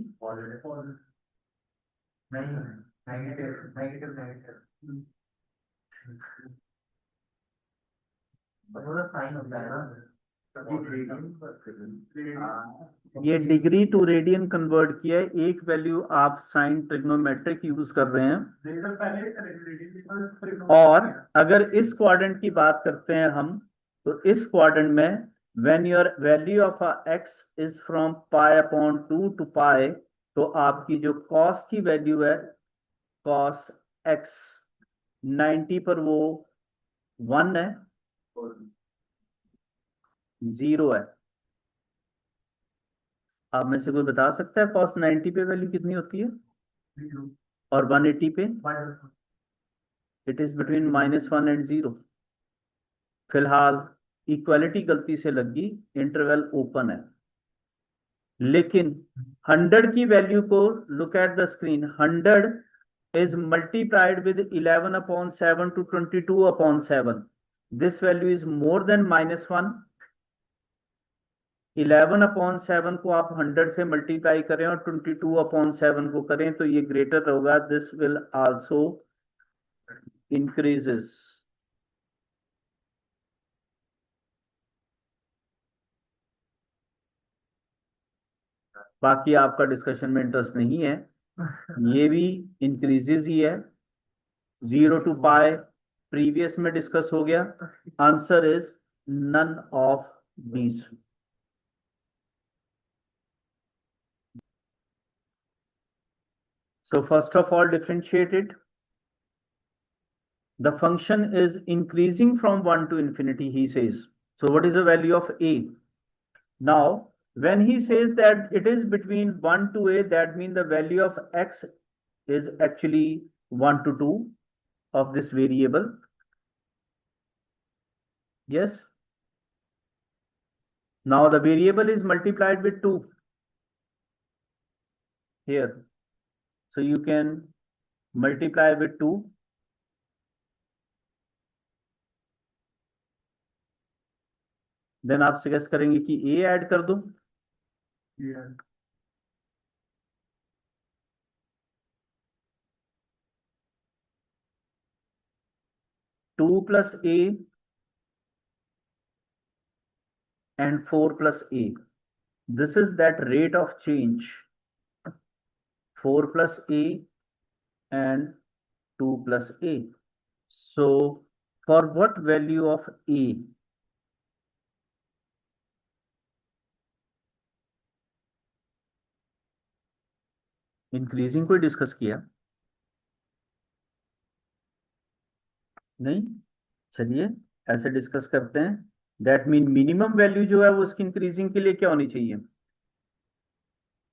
ये डिग्री टू रेडियन कन्वर्ट किया है, एक वैल्यू आप साइन ट्रिग्नोमेट्रिक यूज कर रहे हैं। और अगर इस क्वाड्रेंट की बात करते हैं हम, तो इस क्वाड्रेंट में when your value of x is from pi upon 2 to pi, तो आपकी जो cos की वैल्यू है cos x 90 पर वो 1 है, 0 है। आप में से कोई बता सकता है cos 90 पे वैल्यू कितनी होती है और 180 पे? It is between -1 and 0। फिलहाल इक्वालिटी गलती से लगी, इंटरवल ओपन है। लेकिन 100 की वैल्यू को, look at the screen, 100 is multiplied with 11 upon 7 to 22 upon 7. This value is more than -1. 11 upon 7 को आप 100 से मल्टीप्लाई करें और 22 upon 7 को करें तो ये ग्रेटर होगा। This will also increases. बाकी आपका डिस्कशन में इंटरेस्ट नहीं है, ये भी इंक्रीजेस ही है। 0 to पाई प्रीवियस में डिस्कस हो गया। Answer is none of these. So first of all, differentiate it. The function is increasing from 1 to infinity, he says. So what is the value of a? Now, when he says that it is between 1 to a, that means the value of x is actually 1 to 2 of this variable. Yes. Now the variable is multiplied with 2 here. So you can multiply with 2. Then आप सजेस्ट करेंगे कि a ऐड कर दो। Two plus a and 4 plus a. This is that rate of change, 4 plus a and 2 plus a. So for what value of a? Increasing कोई डिस्कस किया नहीं? चलिए ऐसे डिस्कस करते हैं। दैट मीन मिनिमम वैल्यू जो है वो उसकी इंक्रीजिंग के लिए क्या होनी चाहिए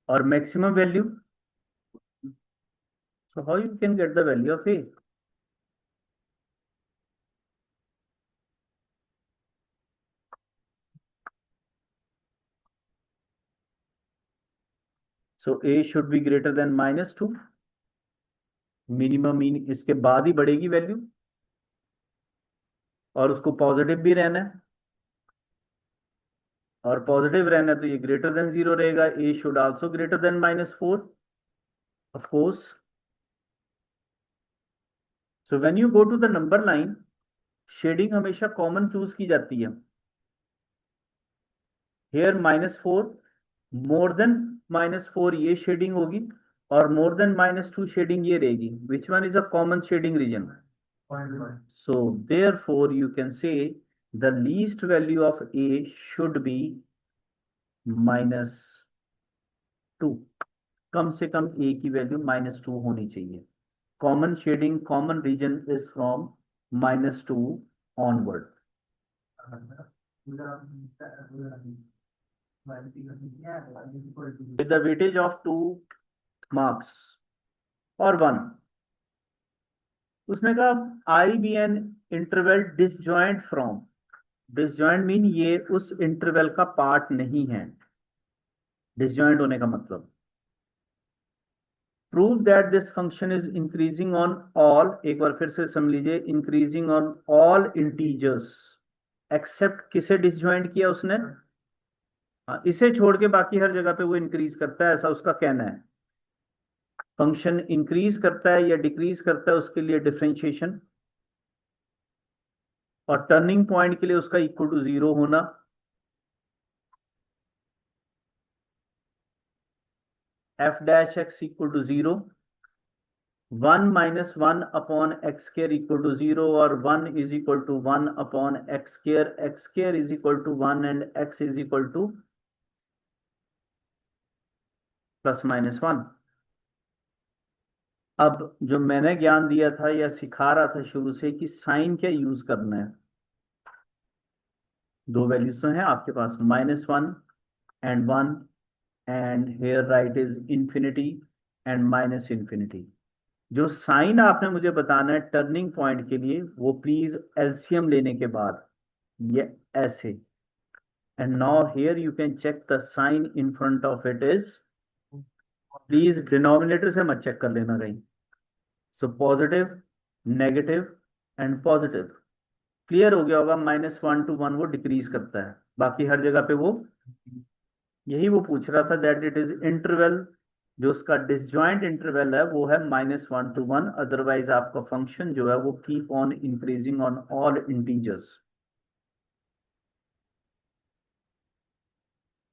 और maximum value. So how you can get the value of A? So a should be greater than -2। Minimum mean इसके बाद ही बढ़ेगी वैल्यू और उसको पॉजिटिव भी रहना है, और पॉजिटिव रहना है तो ये ग्रेटर देन 0 रहेगा। a should also greater than -4 of course. So when you go to the number line, shading हमेशा कॉमन चूज की जाती है। हेयर -4, मोर देन -4 ये शेडिंग होगी और मोर देन -2 शेडिंग ये रहेगी। Which one is a common shading region? So therefore you can say the least value of a should be -2। कम से कम a की वैल्यू -2 होनी चाहिए। Common shading, common region is from -2 onward. with the weightage of 2 marks or 1। उसने कहा I be an interval disjoint from. Disjoint mean ये उस इंटरवल का पार्ट नहीं है। डिसजॉइंट होने का मतलब, prove that this function is increasing on all, एक बार फिर से समझ लीजिए, increasing on all integers except, किसे डिसजॉइंट किया उसने? इसे छोड़ के बाकी हर जगह पे वो इंक्रीज करता है, ऐसा उसका कहना है। फंक्शन इंक्रीज करता है या डिक्रीज करता है उसके लिए डिफरेंशिएशन, और टर्निंग पॉइंट के लिए उसका इक्वल टू 0 होना। F dash x equal to 0, 1 minus 1 upon x square equal to 0, और 1 is equal to 1 upon x square is equal to 1 and x is equal to plus minus 1। अब जो मैंने ज्ञान दिया था या सिखा रहा था शुरू से कि साइन क्या यूज करना है, दो वैल्यूज तो हैं आपके पास, -1 and 1, and here right is infinity and minus infinity. जो साइन आपने मुझे बताना है टर्निंग पॉइंट के लिए वो प्लीज एलसीएम लेने के बाद ये ऐसे, and now here you can check the sign in front of it is, please denominator से मत चेक कर लेना कहीं। So positive, negative and positive, clear हो गया होगा। -1 to 1 वो डिक्रीज करता है, बाकी हर जगह पे वो, यही वो पूछ रहा था दैट इट इज इंटरवल, जो उसका डिसजॉइंट इंटरवल है वो है -1 to 1, अदरवाइज आपका फंक्शन जो है वो keep on increasing on all integers.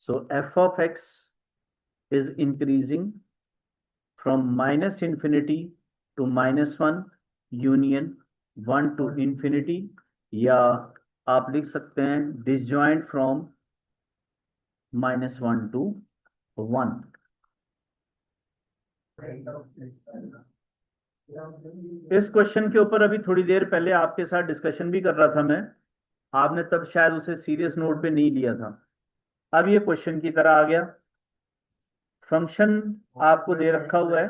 So f of x is increasing from minus infinity to -1 union 1 to infinity, या आप लिख सकते हैं डिसजॉइंट फ्रॉम -1 to 1। इस क्वेश्चन के ऊपर अभी थोड़ी देर पहले आपके साथ डिस्कशन भी कर रहा था मैं, आपने तब शायद उसे सीरियस नोट पे नहीं लिया था। अब ये क्वेश्चन की तरह आ गया, फंक्शन आपको दे रखा हुआ है,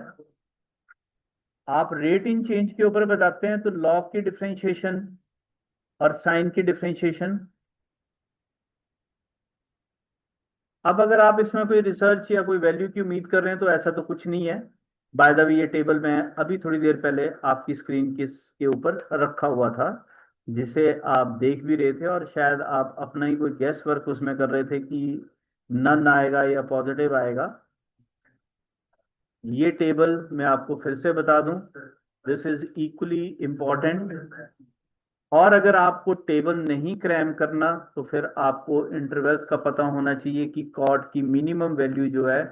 आप रेट इन चेंज के ऊपर बताते हैं तो लॉग की डिफरेंशिएशन और साइन की डिफरेंशिएशन। अब अगर आप इसमें कोई रिसर्च या कोई वैल्यू की उम्मीद कर रहे हैं तो ऐसा तो कुछ नहीं है। बाय द वे ये टेबल मैं अभी थोड़ी देर पहले आपकी स्क्रीन के ऊपर रखा हुआ था, जिसे आप देख भी रहे थे, और शायद आप अपना ही कोई गेस वर्क उसमें कर रहे थे कि नन आएगा या पॉजिटिव आएगा। ये टेबल मैं आपको फिर से बता दूं, दिस इज इक्वली इंपॉर्टेंट, और अगर आपको टेबल नहीं क्रैम करना तो फिर आपको इंटरवल्स का पता होना चाहिए कि कॉट की मिनिमम वैल्यू जो है,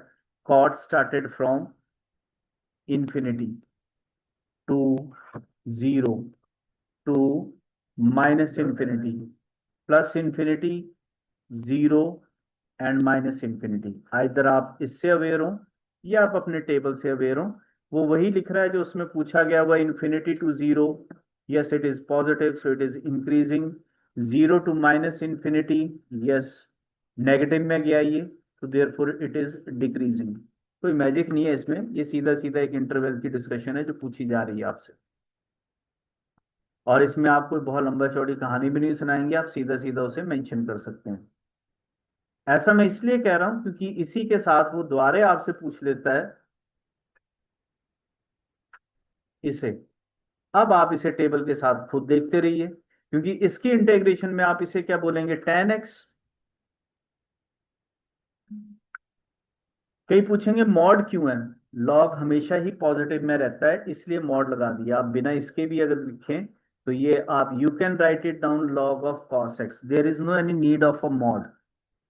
cot started from infinity to 0 to minus infinity plus infinity 0 and minus infinity. Either आप इससे अवेयर हो या आप अपने टेबल से अवेयर हो, वो वही लिख रहा है जो उसमें पूछा गया हुआ, infinity to 0, yes it is positive so it is increasing, 0 to minus infinity, yes negative में गया ये, तो therefore it is decreasing। कोई मैजिक नहीं है इसमें, ये सीधा सीधा एक इंटरवल की डिस्कशन है जो पूछी जा रही है आपसे, और इसमें आप कोई बहुत लंबा चौड़ी कहानी भी नहीं सुनाएंगे, आप सीधा सीधा उसे मेंशन कर सकते हैं। ऐसा मैं इसलिए कह रहा हूं क्योंकि इसी के साथ वो दोबारा आपसे पूछ लेता है इसे। अब आप इसे टेबल के साथ खुद देखते रहिए, क्योंकि इसकी इंटीग्रेशन में आप इसे क्या बोलेंगे, tan x। कई पूछेंगे मॉड क्यों है, लॉग हमेशा ही पॉजिटिव में रहता है इसलिए मॉड लगा दिया। आप बिना इसके भी अगर लिखें तो ये आप, you can write it down log of cos x, there is no any need of a mod,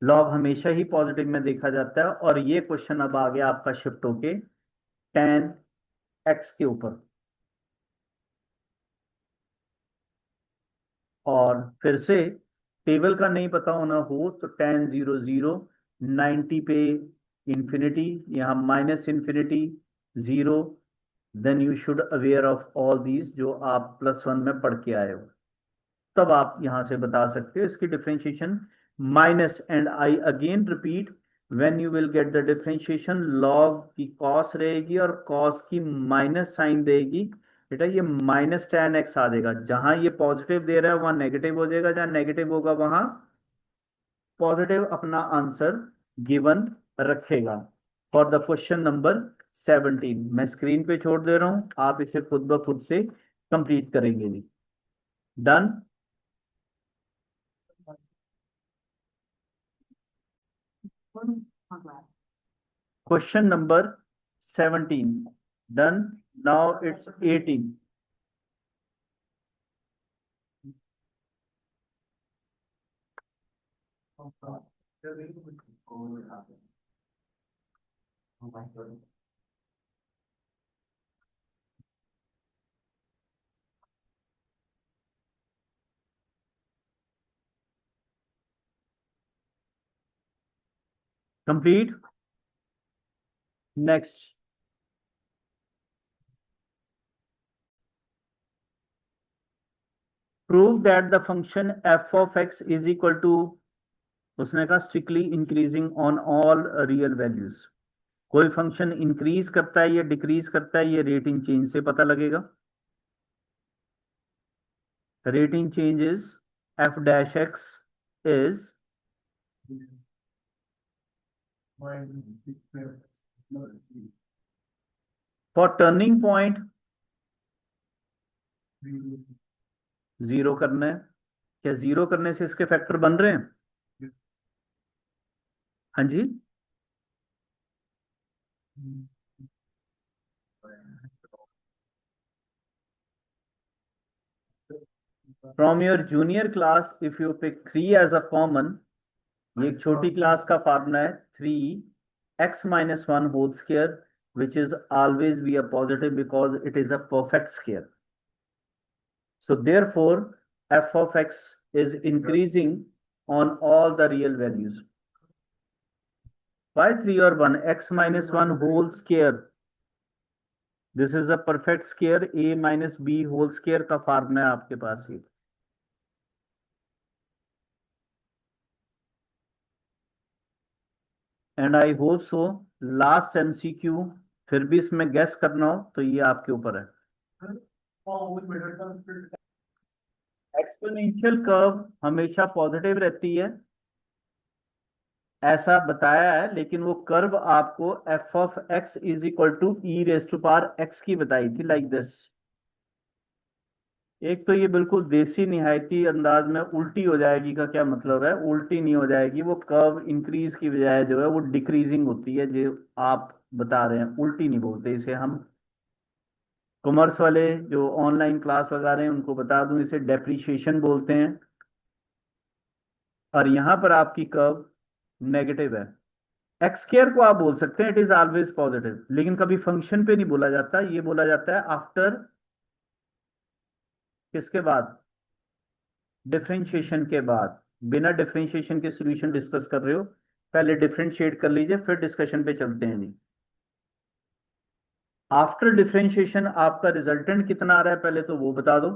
log हमेशा ही पॉजिटिव में देखा जाता है। और ये क्वेश्चन अब आ गया आपका शिफ्ट होके tan x के ऊपर, और फिर से टेबल का नहीं पता होना हो तो tan 0 0, 90 पे इंफिनिटी, यहाँ minus infinity 0, then you should aware of all these जो आप +1 में पढ़ के आए हो, तब आप यहां से बता सकते हो इसकी differentiation. Minus, and I again repeat, when you will get the differentiation, log की कॉस रहेगी और कॉस की माइनस साइन रहेगी, बेटा ये -tan x आ जाएगा, जहां ये पॉजिटिव दे रहा है वहां नेगेटिव हो जाएगा, जहां नेगेटिव होगा वहां पॉजिटिव अपना आंसर गिवन रखेगा। फॉर द क्वेश्चन नंबर 17 मैं स्क्रीन पे छोड़ दे रहा हूं, आप इसे खुद ब खुद से कंप्लीट करेंगे जी। Done. Question number 17, Done. Now it's 18. Complete. Next. Prove that the function f of x is equal to, उसने कहा strictly increasing on all real values. कोई फंक्शन इंक्रीज करता है या डिक्रीज करता है, ये रेटिंग चेंज से पता लगेगा. Rating change is f dash x is for turning point 0 करना है. क्या 0 करने से इसके फैक्टर बन रहे हैं? हाँ जी. From your junior class, if you pick 3 as a common, ये एक छोटी क्लास का फार्मूला है 3x minus 1 whole square, which is always be a positive because it is a perfect square. So therefore, f of x is increasing on all the real values. Why 3 or 1? X minus 1 whole square. This is a perfect square. A minus b whole square का फार्मूला है आपके पास ये. And I hope so last MCQ फिर भी इसमें गेस करना हो तो ये आपके ऊपर है. एक्सपोनेंशियल कर्व हमेशा पॉजिटिव रहती है ऐसा बताया है, लेकिन वो कर्व आपको f of x is equal to e raise to power x की बताई थी, लाइक दिस. एक तो ये बिल्कुल देसी निहायती अंदाज में उल्टी हो जाएगी का क्या मतलब है? उल्टी नहीं हो जाएगी, वो कर्व इंक्रीज की बजाय जो है वो डिक्रीजिंग होती है, जो आप बता रहे हैं. उल्टी नहीं बोलते इसे हम. कॉमर्स वाले जो ऑनलाइन क्लास लगा रहे हैं उनको बता दूं, इसे डेप्रिशिएशन बोलते हैं. और यहां पर आपकी कर्व नेगेटिव है. एक्स स्क्वायर को आप बोल सकते हैं इट इज ऑलवेज पॉजिटिव, लेकिन कभी फंक्शन पे नहीं बोला जाता. ये बोला जाता है आफ्टर, किसके बाद? डिफरेंशिएशन के बाद. बिना डिफरेंशिएशन के सॉल्यूशन डिस्कस कर रहे हो, पहले डिफरेंशिएट कर लीजिए फिर डिस्कशन पे चलते हैं जी. आफ्टर डिफरेंशिएशन आपका रिजल्टेंट कितना आ रहा है पहले तो वो बता दो.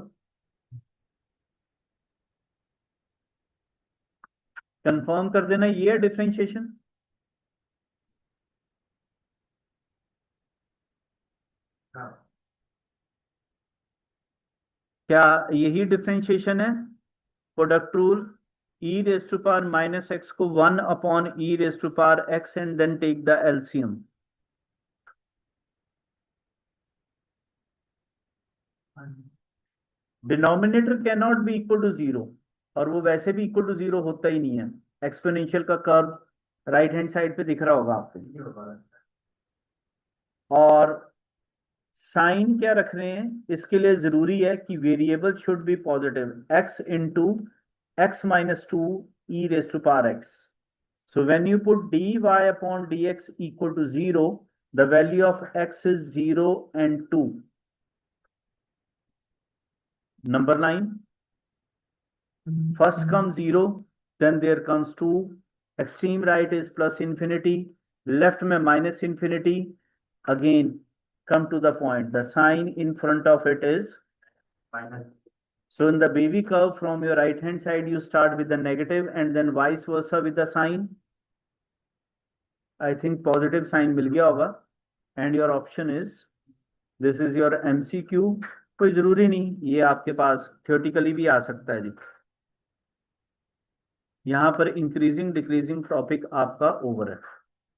कंफर्म कर देना ये है डिफरेंशिएशन. क्या यही डिफरेंशिएशन है? Product rule, e raise to power minus x को 1 upon e raise to power x and then take the LCM. Denominator can not be equal to 0, और वो वैसे भी इक्वल टू 0 होता ही नहीं है. एक्सपोनेंशियल का कर्व राइट हैंड साइड पे दिख रहा होगा आपको. और साइन क्या रख रहे हैं? इसके लिए जरूरी है कि variable should be positive. x into x minus 2 e raise to power x. So when you put dy upon dx equal to 0, the value of x is 0 and 2. Number 9. First comes 0, then there comes 2. Extreme right is plus infinity. Left में minus infinity. Again, come to the point. The sign in front of it is minus. So in the baby curve, from your right hand side, you start with the negative and then vice versa with the sign. I think positive sign मिल गया होगा. And your option is, this is your MCQ. कोई जरूरी नहीं, ये आपके पास थियोरेटिकली भी आ सकता है जी. यहां पर इंक्रीजिंग डिक्रीजिंग टॉपिक आपका ओवर है.